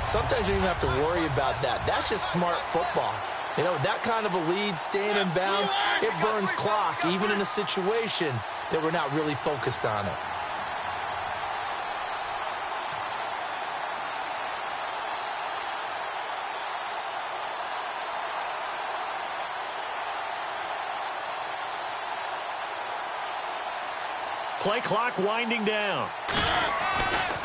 Sometimes you don't even have to worry about that. That's just smart football. You know, that kind of a lead, staying in bounds, it burns clock, even in a situation that we're not really focused on it. Play clock winding down.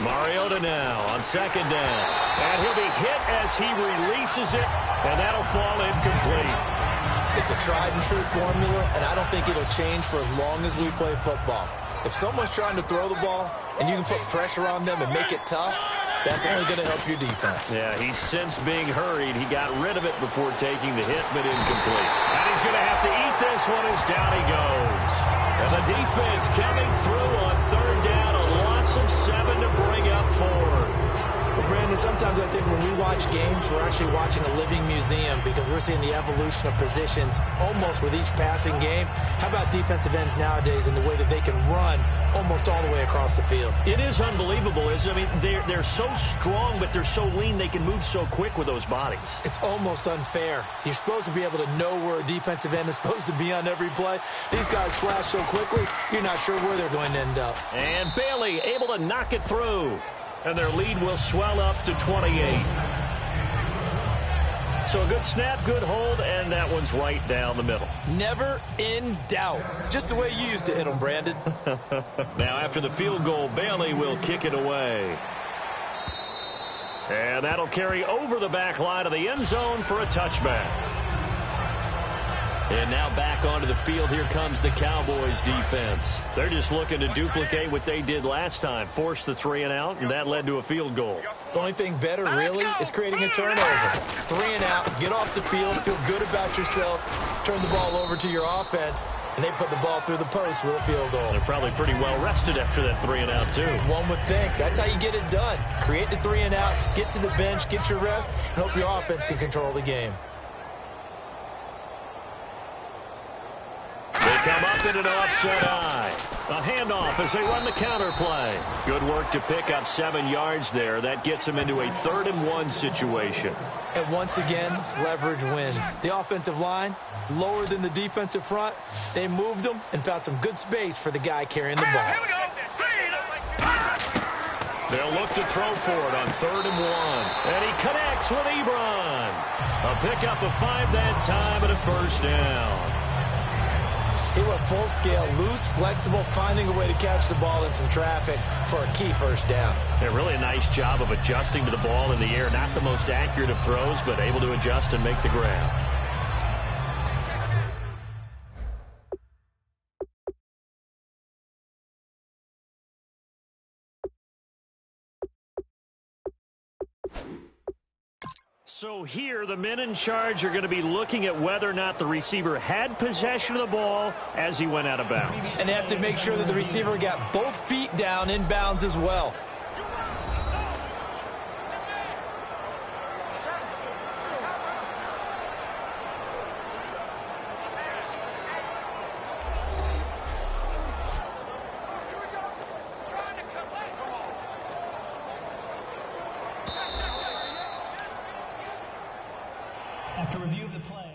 Mariota now on 2nd down. And he'll be hit as he releases it, and that'll fall incomplete. It's a tried-and-true formula, and I don't think it'll change for as long as we play football. If someone's trying to throw the ball, and you can put pressure on them and make it tough, that's only going to help your defense. Yeah, he's since being hurried. He got rid of it before taking the hit, but incomplete. And he's going to have to eat this one as down he goes. And the defense coming through on 3rd down, a loss of 7 to bring up 4. Well, Brandon, sometimes I think when we watch games, we're actually watching a living museum because we're seeing the evolution of positions almost with each passing game. How about defensive ends nowadays and the way that they can run almost all the way across the field? It is unbelievable, isn't it? I mean, they're so strong, but they're so lean, they can move so quick with those bodies. It's almost unfair. You're supposed to be able to know where a defensive end is supposed to be on every play. These guys flash so quickly, you're not sure where they're going to end up. And Bailey able to knock it through. And their lead will swell up to 28. So a good snap, good hold, and that one's right down the middle. Never in doubt. Just the way you used to hit them, Brandon. Now after the field goal, Bailey will kick it away. And that'll carry over the back line of the end zone for a touchback. And now back onto the field, here comes the Cowboys defense. They're just looking to duplicate what they did last time, force the 3 and out, and that led to a field goal. The only thing better, really, is creating a turnover. 3 and out, get off the field, feel good about yourself, turn the ball over to your offense, and they put the ball through the post with a field goal. They're probably pretty well rested after that 3 and out, too. One would think. That's how you get it done. Create the 3 and outs, get to the bench, get your rest, and hope your offense can control the game. They come up in an offset eye. A handoff as they run the counter play. Good work to pick up 7 yards there. That gets them into a 3rd and 1 situation. And once again, leverage wins. The offensive line, lower than the defensive front. They moved them and found some good space for the guy carrying the ball. Here we go. They'll look to throw for it on 3rd and 1. And he connects with Ebron. A pickup of 5 that time and a first down. He went full scale, loose, flexible, finding a way to catch the ball in some traffic for a key first down. A really nice job of adjusting to the ball in the air. Not the most accurate of throws, but able to adjust and make the grab. So here, the men in charge are going to be looking at whether or not the receiver had possession of the ball as he went out of bounds. And they have to make sure that the receiver got both feet down in bounds as well. After review of the play,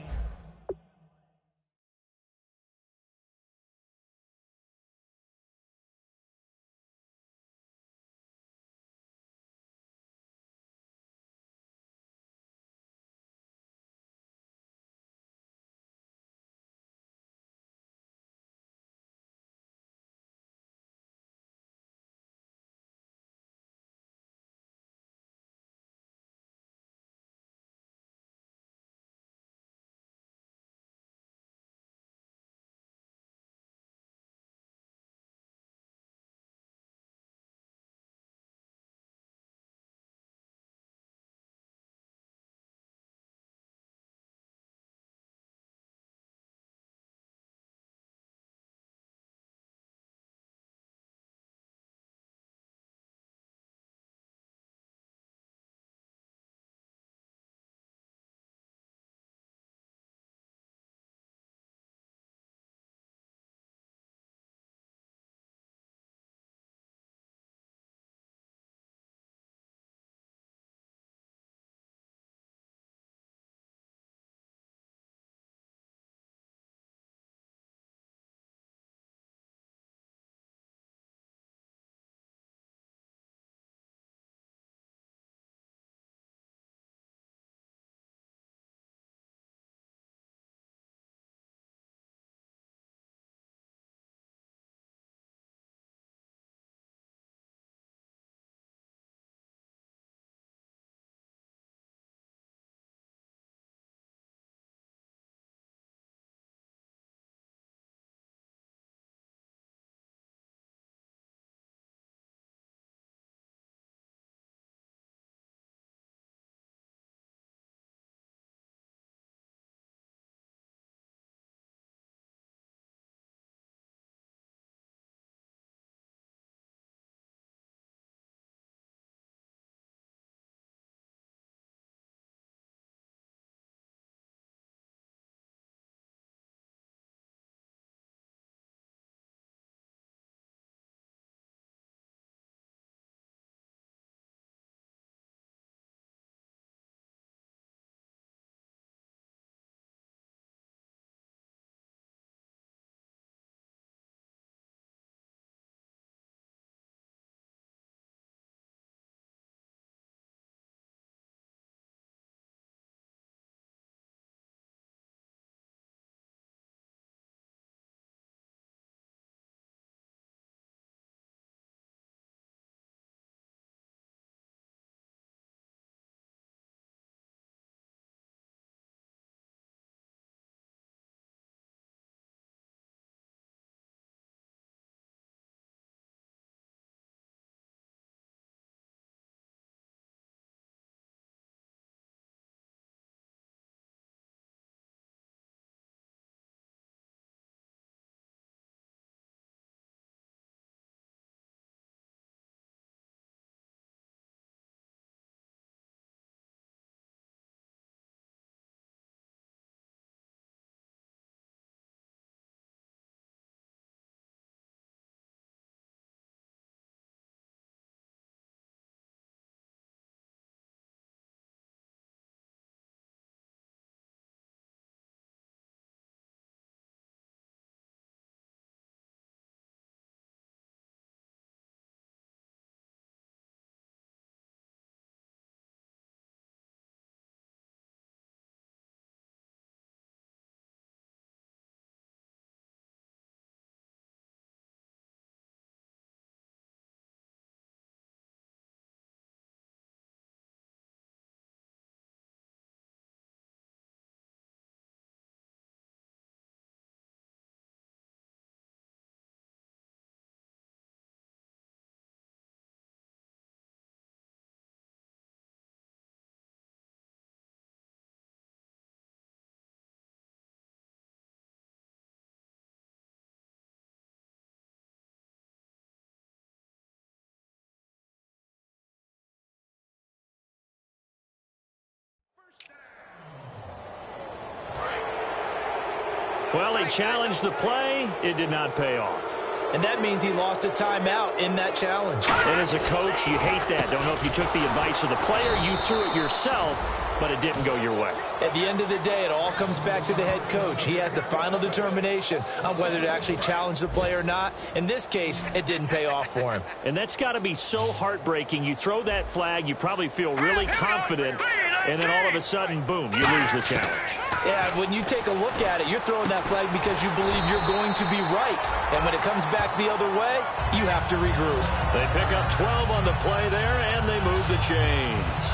Well, he challenged the play. It did not pay off. And that means he lost a timeout in that challenge. And as a coach, you hate that. Don't know if you took the advice of the player. You threw it yourself, but it didn't go your way. At the end of the day, it all comes back to the head coach. He has the final determination on whether to actually challenge the play or not. In this case, it didn't pay off for him. And that's got to be so heartbreaking. You throw that flag, you probably feel really confident, and then all of a sudden, boom, you lose the challenge. Yeah, when you take a look at it, you're throwing that flag because you believe you're going to be right. And when it comes back the other way, you have to regroup. They pick up 12 on the play there, and they move the chains.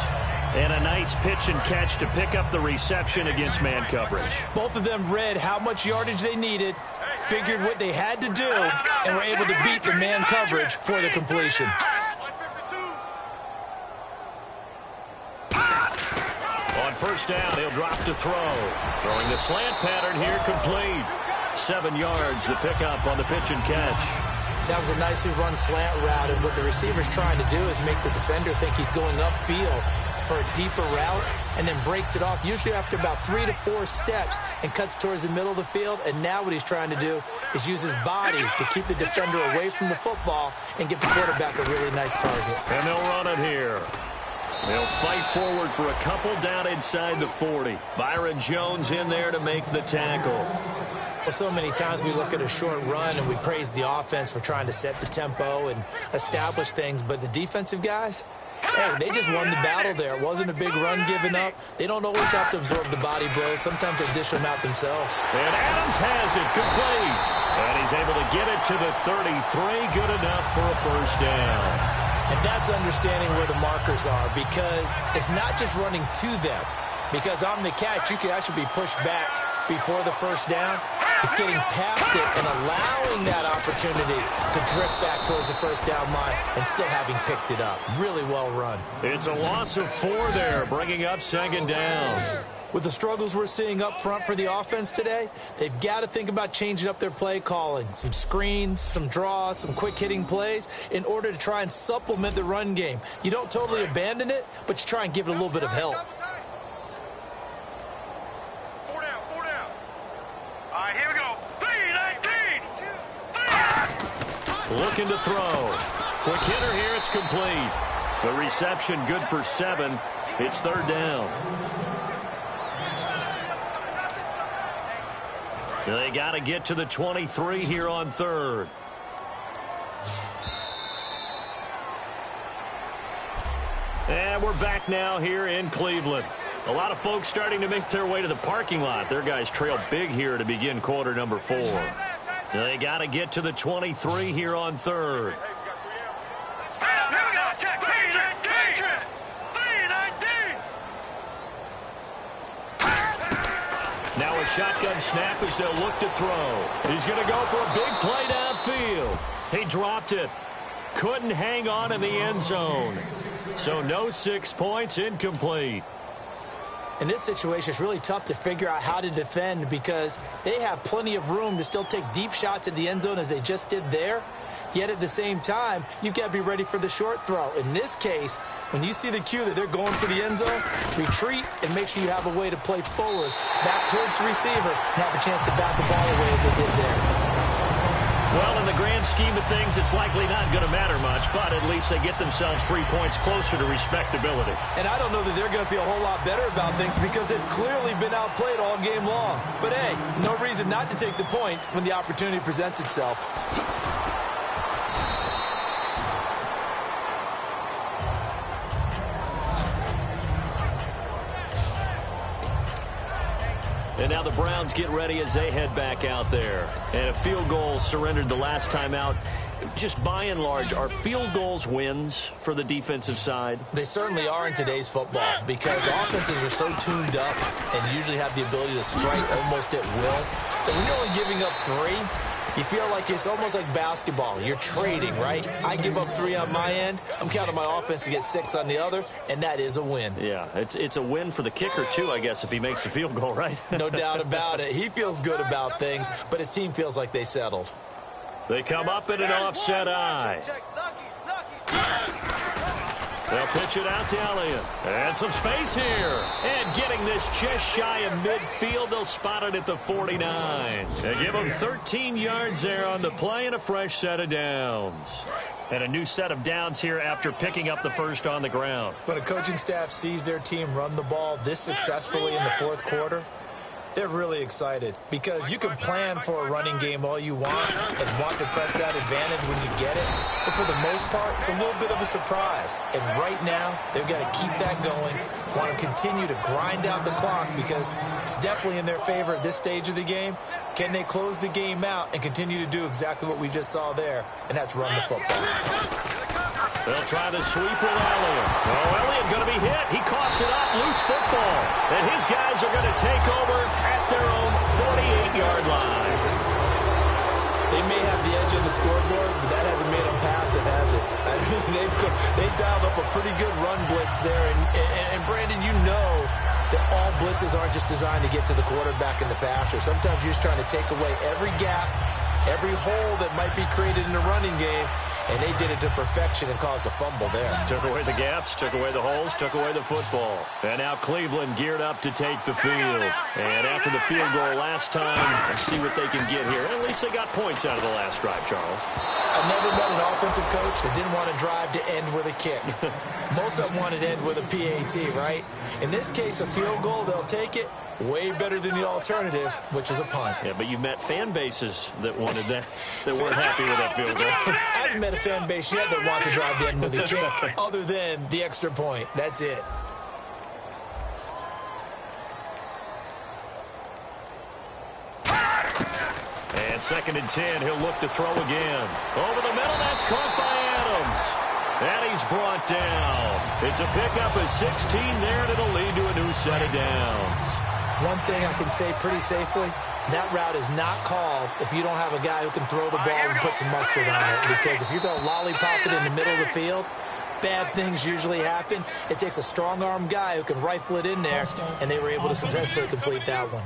And a nice pitch and catch to pick up the reception against man coverage. Both of them read how much yardage they needed, figured what they had to do, and were able to beat the man coverage for the completion. On first down, he'll drop to throw. Throwing the slant pattern here, complete. 7 yards, the pickup on the pitch and catch. That was a nicely run slant route, and what the receiver's trying to do is make the defender think he's going upfield for a deeper route, and then breaks it off, usually after about 3 to 4 steps, and cuts towards the middle of the field. And now what he's trying to do is use his body to keep the defender away from the football and give the quarterback a really nice target. And they'll run it here. They'll fight forward for a couple down inside the 40. Byron Jones in there to make the tackle. Well, so many times we look at a short run and we praise the offense for trying to set the tempo and establish things, but the defensive guys, hey, they just won the battle there. It wasn't a big run given up. They don't always have to absorb the body blows. Sometimes they dish them out themselves. And Adams has it complete. And he's able to get it to the 33. Good enough for a first down. And that's understanding where the markers are, because it's not just running to them. Because on the catch, you can actually be pushed back before the first down. It's getting past it and allowing that opportunity to drift back towards the first down line and still having picked it up. Really well run. It's a loss of 4 there, bringing up second down. With the struggles we're seeing up front for the offense today, they've got to think about changing up their play calling. Some screens, some draws, some quick-hitting plays in order to try and supplement the run game. You don't totally abandon it, but you try and give it a little bit of help. 4 down, 4 down. All right, here we go. 3, 19. Looking to throw. Quick hitter here, it's complete. The reception good for 7. It's third down. They got to get to the 23 here on third. And we're back now here in Cleveland. A lot of folks starting to make their way to the parking lot. Their guys trail big here to begin quarter number 4. They got to get to the 23 here on third. Now a shotgun snap as they'll look to throw. He's going to go for a big play downfield. He dropped it. Couldn't hang on in the end zone. So no 6 points, incomplete. In this situation, it's really tough to figure out how to defend because they have plenty of room to still take deep shots at the end zone as they just did there. Yet at the same time, you've got to be ready for the short throw. In this case, when you see the cue that they're going for the end zone, retreat and make sure you have a way to play forward, back towards the receiver, and have a chance to bat the ball away as they did there. Well, in the grand scheme of things, it's likely not going to matter much, but at least they get themselves 3 points closer to respectability. And I don't know that they're going to feel a whole lot better about things because they've clearly been outplayed all game long. But hey, no reason not to take the points when the opportunity presents itself. And now the Browns get ready as they head back out there. And a field goal surrendered the last time out. Just by and large, are field goals wins for the defensive side? They certainly are in today's football because offenses are so tuned up and usually have the ability to strike almost at will. But when you're only giving up 3, you feel like it's almost like basketball. You're trading, right? I give up 3 on my end. I'm counting my offense to get 6 on the other, and that is a win. Yeah, it's a win for the kicker, too, I guess, if he makes a field goal, right? No doubt about it. He feels good about things, but his team feels like they settled. They come up in an offset eye. They'll pitch it out to Elliott. And some space here. And getting this just shy of midfield, they'll spot it at the 49. They give them 13 yards there on the play and a fresh set of downs. And a new set of downs here after picking up the first on the ground. When a coaching staff sees their team run the ball this successfully in the fourth quarter, they're really excited because you can plan for a running game all you want and want to press that advantage when you get it. But for the most part, it's a little bit of a surprise. And right now, they've got to keep that going, want to continue to grind out the clock because it's definitely in their favor at this stage of the game. Can they close the game out and continue to do exactly what we just saw there, and that's run the football? They'll try the sweep with Elliott. Oh, Elliott going to be hit. He coughs it up. Loose football. And his guys are going to take over at their own 48-yard line. They may have the edge on the scoreboard, but that hasn't made them passive, has it? I mean, they've dialed up a pretty good run blitz there. And Brandon, you know that all blitzes aren't just designed to get to the quarterback and the passer. Sometimes you're just trying to take away every gap, every hole that might be created in the running game, and they did it to perfection and caused a fumble there. Took away the gaps, took away the holes, took away the football. And now Cleveland geared up to take the field. And after the field goal last time, let's see what they can get here. At least they got points out of the last drive, Charles. I've never met an offensive coach that didn't want to drive to end with a kick. Most of them wanted to end with a PAT, right? In this case, a field goal, they'll take it. Way better than the alternative, which is a punt. Yeah, but you met fan bases that wanted that, that weren't happy with that field goal. I haven't met a fan base yet that wants to drive to end with a kick, other than the extra point. That's it. And 2nd and 10, he'll look to throw again. Over the middle, that's caught by Adams. And he's brought down. It's a pickup of 16 there, and it'll lead to a new set of downs. One thing I can say pretty safely, that route is not called if you don't have a guy who can throw the ball and put some mustard on it. Because if you're going to lollipop it in the middle of the field, bad things usually happen. It takes a strong-arm guy who can rifle it in there, and they were able to successfully complete that one.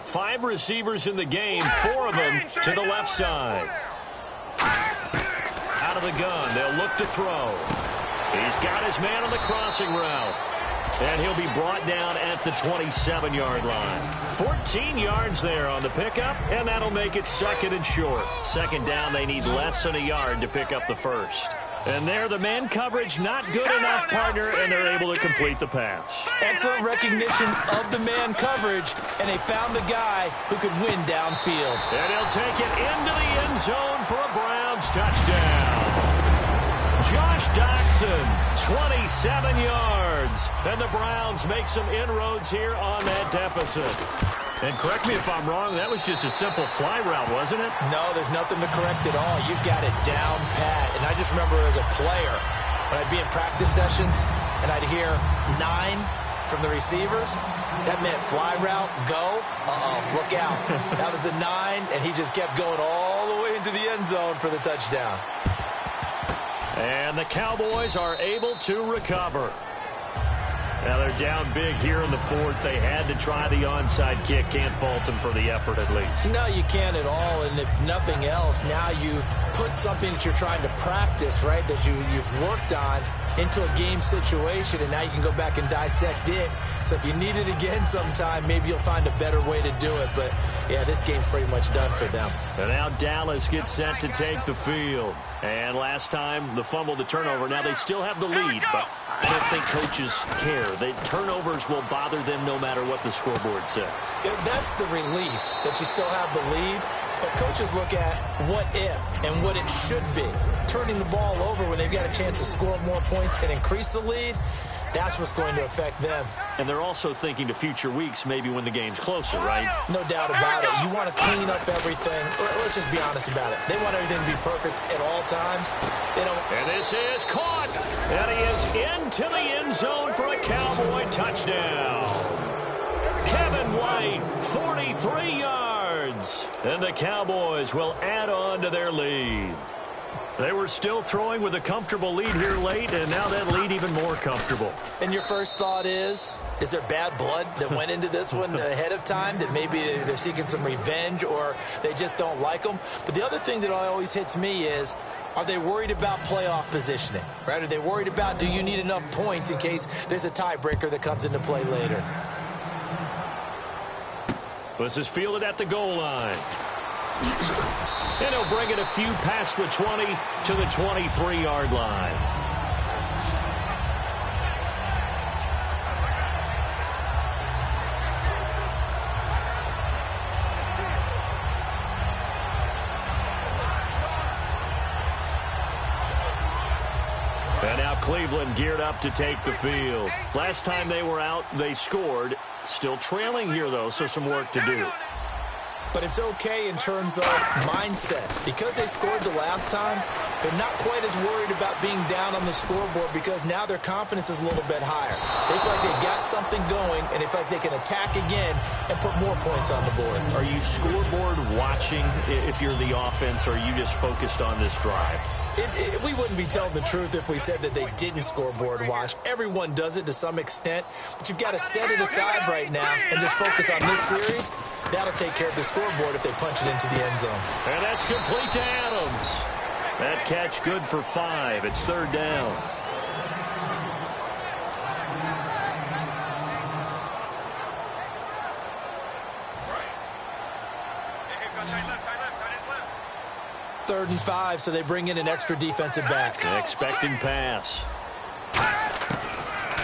Five receivers in the game, 4 of them to the left side. Out of the gun, they'll look to throw. He's got his man on the crossing route. And he'll be brought down at the 27-yard line. 14 yards there on the pickup, and that'll make it 2nd and short. 2nd down, they need less than a yard to pick up the first. And there, the man coverage not good enough, partner, and they're able to complete the pass. Excellent recognition of the man coverage, and they found the guy who could win downfield. And he'll take it into the end zone for a Browns touchdown. Josh Doxson, 27 yards. And the Browns make some inroads here on that deficit. And correct me if I'm wrong, that was just a simple fly route, wasn't it? No, there's nothing to correct at all. You've got it down pat. And I just remember as a player, when I'd be in practice sessions and I'd hear 9 from the receivers, that meant fly route, go, look out. That was the 9, and he just kept going all the way into the end zone for the touchdown. And the Cowboys are able to recover. Now they're down big here in the 4th. They had to try the onside kick. Can't fault them for the effort at least. No, you can't at all. And if nothing else, now you've put something that you're trying to practice, right, that you've worked on into a game situation, and now you can go back and dissect it. So if you need it again sometime, maybe you'll find a better way to do it. But, yeah, this game's pretty much done for them. And now Dallas gets set to take the field. And last time, the fumble, the turnover. Now they still have the lead, but I don't think coaches care. The turnovers will bother them no matter what the scoreboard says. Yeah, that's the relief that you still have the lead. But coaches look at what if and what it should be. Turning the ball over when they've got a chance to score more points and increase the lead, that's what's going to affect them. And they're also thinking to future weeks, maybe when the game's closer, right? No doubt about it. You want to clean up everything. Let's just be honest about it. They want everything to be perfect at all times. They don't. And this is caught. And he is into the end zone for a Cowboy touchdown. Kevin White, 43 yards. And the Cowboys will add on to their lead. They were still throwing with a comfortable lead here late, and now that lead even more comfortable. And your first thought is there bad blood that went into this one ahead of time, that maybe they're seeking some revenge or they just don't like them? But the other thing that always hits me is, are they worried about playoff positioning? Right? Are they worried about, do you need enough points in case there's a tiebreaker that comes into play later? This is fielded at the goal line. And he'll bring it a few past the 20 to the 23-yard line. And now Cleveland geared up to take the field. Last time they were out, they scored. Still trailing here, though, so some work to do. But it's okay in terms of mindset. Because they scored the last time, they're not quite as worried about being down on the scoreboard because now their confidence is a little bit higher. They feel like they got something going, and they feel like they can attack again and put more points on the board. Are you scoreboard watching if you're the offense, or are you just focused on this drive? We wouldn't be telling the truth if we said that they didn't scoreboard watch. Everyone does it to some extent, but you've got to set it aside right now and just focus on this series. That'll take care of the scoreboard if they punch it into the end zone. And that's complete to Adams. That catch good for 5. It's third down. Third and 5, so they bring in an extra defensive back. An expecting pass.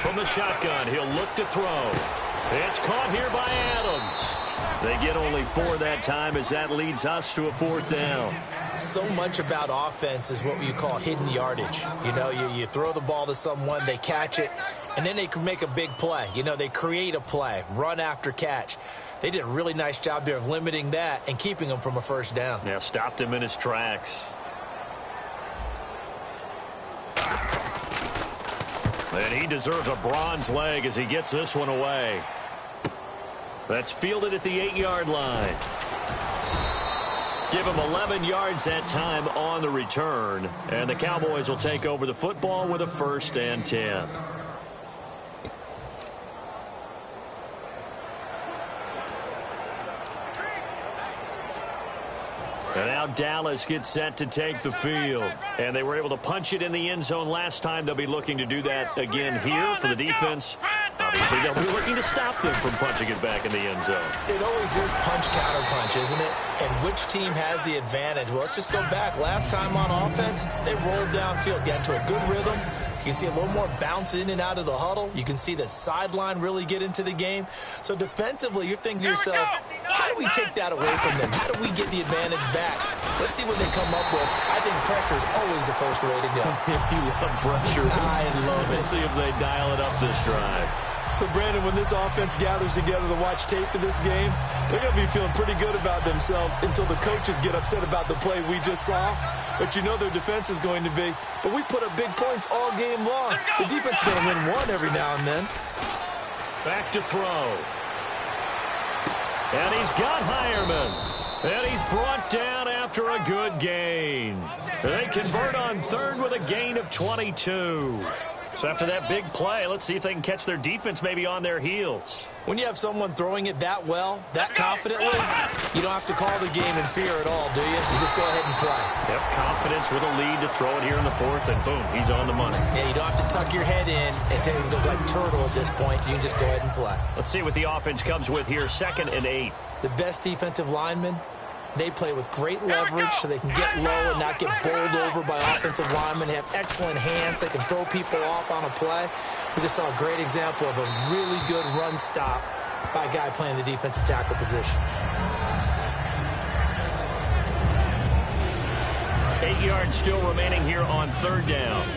From the shotgun, he'll look to throw. It's caught here by Adams. They get only 4 that time as that leads us to a fourth down. So much about offense is what you call hidden yardage. You know, you throw the ball to someone, they catch it, and then they can make a big play. You know, they create a play, run after catch. They did a really nice job there of limiting that and keeping him from a first down. Yeah, stopped him in his tracks. And he deserves a bronze leg as he gets this one away. That's fielded at the 8-yard line. Give him 11 yards that time on the return. And the Cowboys will take over the football with a 1st and 10. And now Dallas gets set to take the field. And they were able to punch it in the end zone last time. They'll be looking to do that again here for the defense. Obviously, they'll be looking to stop them from punching it back in the end zone. It always is punch-counter-punch, isn't it? And which team has the advantage? Well, let's just go back. Last time on offense, they rolled downfield, got into a good rhythm. You can see a little more bounce in and out of the huddle. You can see the sideline really get into the game. So defensively, you're thinking to yourself, how do we take that away from them? How do we get the advantage back? Let's see what they come up with. I think pressure is always the first way to go. You love pressure. I love it. Let's see if they dial it up this drive. So, Brandon, when this offense gathers together to watch tape for this game, they're going to be feeling pretty good about themselves until the coaches get upset about the play we just saw. But you know their defense is going to be. But we put up big points all game long. The defense is going to win one every now and then. Back to throw. And he's got Hireman. And he's brought down after a good gain. They convert on third with a gain of 22. So after that big play, let's see if they can catch their defense maybe on their heels. When you have someone throwing it that well, that confidently, you don't have to call the game in fear at all, do you? You just go ahead and play. Yep, confidence with a lead to throw it here in the fourth, and boom, he's on the money. Yeah, you don't have to tuck your head in and take and go like turtle at this point. You can just go ahead and play. Let's see what the offense comes with here, 2nd and 8. The best defensive linemen, they play with great leverage so they can get low and not get bowled over by offensive linemen. They have excellent hands. They can throw people off on a play. We just saw a great example of a really good run stop by a guy playing the defensive tackle position. 8 yards still remaining here on third down.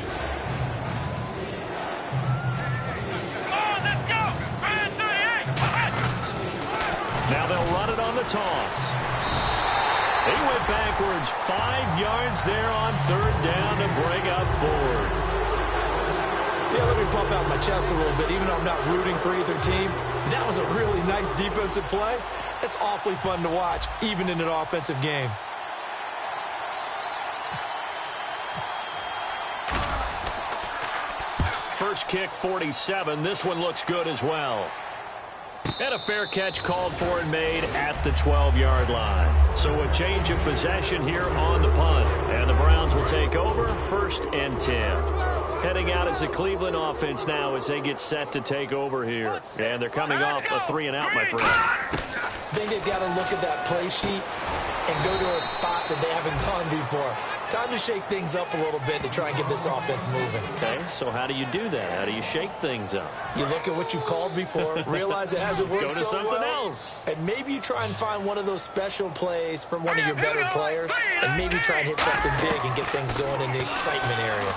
Now they'll run it on the toss. He went backwards 5 yards there on third down to bring up fourth. Yeah, let me pump out my chest a little bit, even though I'm not rooting for either team. That was a really nice defensive play. It's awfully fun to watch, even in an offensive game. first kick 47. This one looks good as well. And a fair catch called for and made at the 12-yard line. So a change of possession here on the punt. And the Browns will take over, 1st and 10. Heading out as the Cleveland offense now as they get set to take over here. And they're coming off a 3-and-out, my friend. I think they've got to look at that play sheet and go to a spot that they haven't gone before. Time to shake things up a little bit to try and get this offense moving. Okay, so how do you do that? How do you shake things up? You look at what you've called before, realize it hasn't worked so well. Go to something else. And maybe you try and find one of those special plays from one of your better players, and maybe try and hit something big and get things going in the excitement area.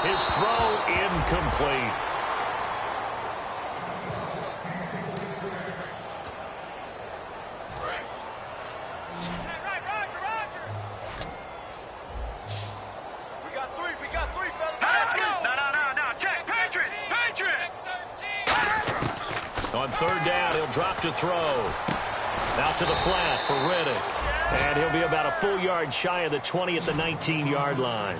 His throw incomplete. On 3rd down, he'll drop to throw. Out to the flat for Riddick. And he'll be about a full yard shy of the 20 at the 19-yard line.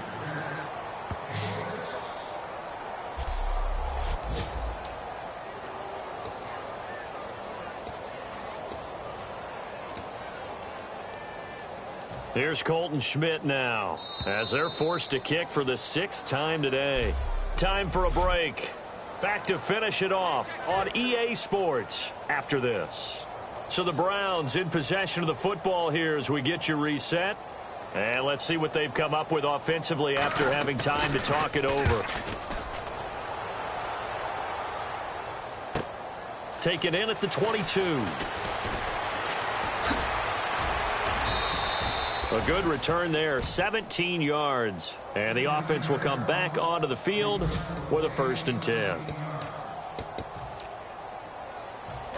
Here's Colton Schmidt now as they're forced to kick for the 6th time today. Time for a break. Back to finish it off on EA Sports after this. So the Browns in possession of the football here as we get you reset. And let's see what they've come up with offensively after having time to talk it over. Taken in at the 22. A good return there, 17 yards. And the offense will come back onto the field with a 1st and 10.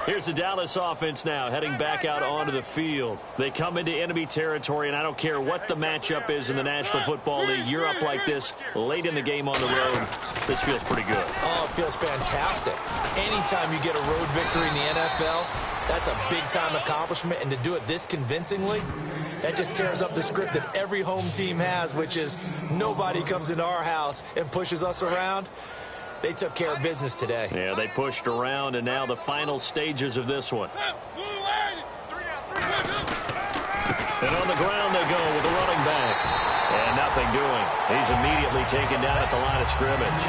Here's the Dallas offense now heading back out onto the field. They come into enemy territory, and I don't care what the matchup is in the National Football League. You're up like this late in the game on the road. This feels pretty good. Oh, it feels fantastic. Anytime you get a road victory in the NFL, that's a big-time accomplishment, and to do it this convincingly, that just tears up the script that every home team has, which is nobody comes into our house and pushes us around. They took care of business today. Yeah, they pushed around, and now the final stages of this one. And on the ground they go with the running back. And nothing doing. He's immediately taken down at the line of scrimmage.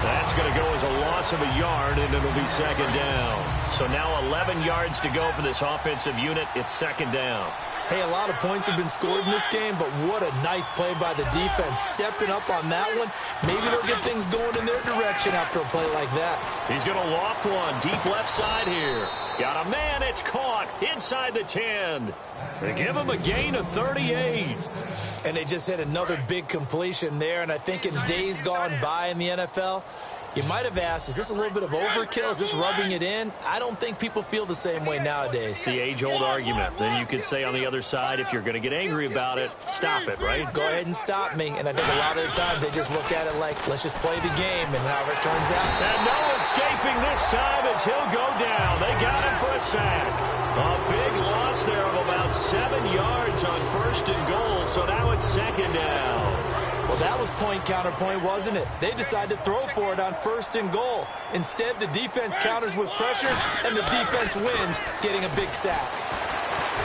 That's going to go as a loss of a yard, and it'll be 2nd down. So now 11 yards to go for this offensive unit. It's 2nd down. Hey, a lot of points have been scored in this game, but what a nice play by the defense. Stepping up on that one, maybe they'll get things going in their direction after a play like that. He's going to loft one deep left side here. Got a man, it's caught inside the 10. They give him a gain of 38. And they just hit another big completion there, and I think in days gone by in the NFL, you might have asked, is this a little bit of overkill? Is this rubbing it in? I don't think people feel the same way nowadays. The age-old argument. Then you could say on the other side, if you're going to get angry about it, stop it, right? Go ahead and stop me. And I think a lot of the times they just look at it like, let's just play the game, and however it turns out. And no escaping this time as he'll go down. They got him for a sack. A big loss there of about 7 yards on 1st and goal, so now it's 2nd down. Well, that was point counterpoint, wasn't it? They decided to throw for it on 1st and goal. Instead, the defense counters with pressure, and the defense wins, getting a big sack.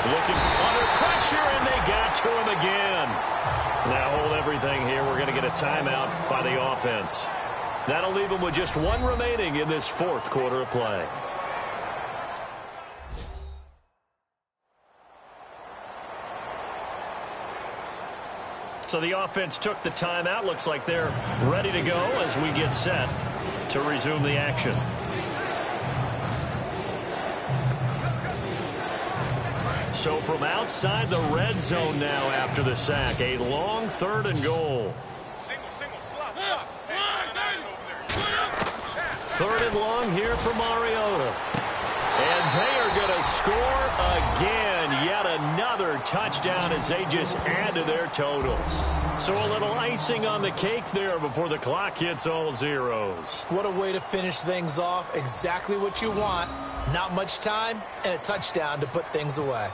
Looking under pressure, and they got to him again. Now hold everything here. We're going to get a timeout by the offense. That'll leave them with just 1 remaining in this 4th quarter of play. So the offense took the timeout. Looks like they're ready to go as we get set to resume the action. So from outside the red zone now after the sack, a long 3rd and goal. Slop. 3rd and long here for Mariota. And they are going to score again. Yet another touchdown as they just add to their totals. So a little icing on the cake there before the clock hits all zeros. What a way to finish things off. Exactly what you want. Not much time and a touchdown to put things away.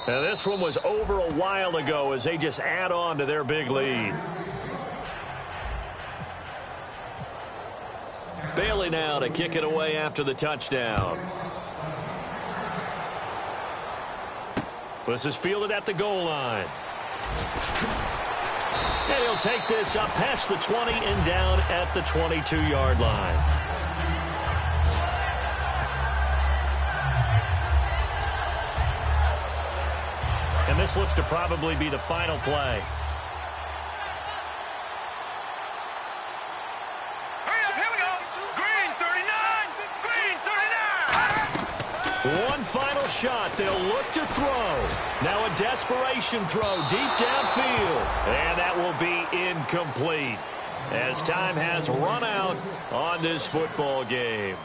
Now this one was over a while ago as they just add on to their big lead. Bailey now to kick it away after the touchdown. This is fielded at the goal line. And he'll take this up past the 20 and down at the 22-yard line. And this looks to probably be the final play. Here we go. Green 39. Green 39. One final shot. They'll look to throw. Now a desperation throw deep downfield. And that will be incomplete as time has run out on this football game.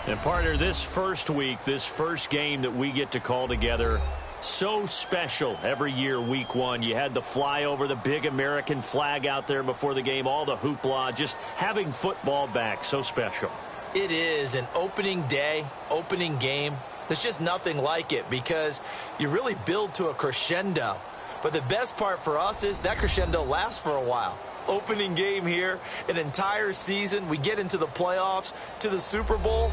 And partner, this first week, this first game that we get to call together, so special every year, week one. You had the flyover, the big American flag out there before the game, all the hoopla, just having football back, so special. It is an opening day, opening game. There's just nothing like it because you really build to a crescendo. But the best part for us is that crescendo lasts for a while. Opening game here, an entire season. We get into the playoffs, to the Super Bowl.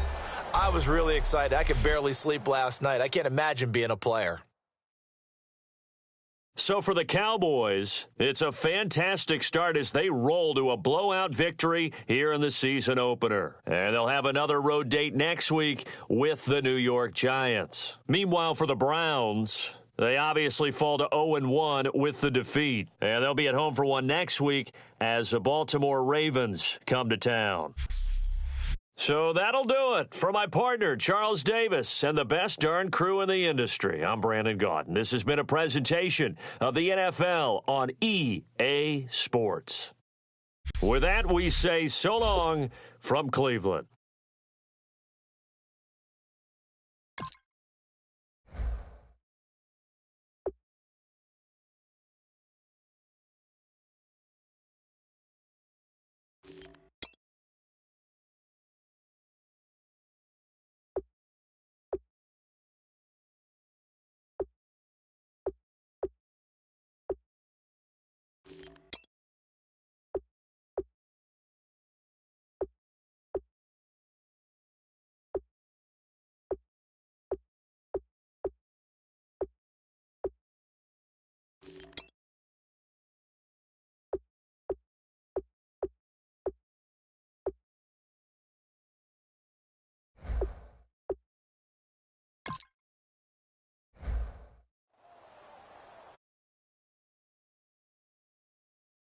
I was really excited. I could barely sleep last night. I can't imagine being a player. So for the Cowboys, it's a fantastic start as they roll to a blowout victory here in the season opener. And they'll have another road date next week with the New York Giants. Meanwhile, for the Browns, they obviously fall to 0-1 with the defeat. And they'll be at home for one next week as the Baltimore Ravens come to town. So that'll do it for my partner, Charles Davis, and the best darn crew in the industry. I'm Brandon Gaudin. This has been a presentation of the NFL on EA Sports. With that, we say so long from Cleveland.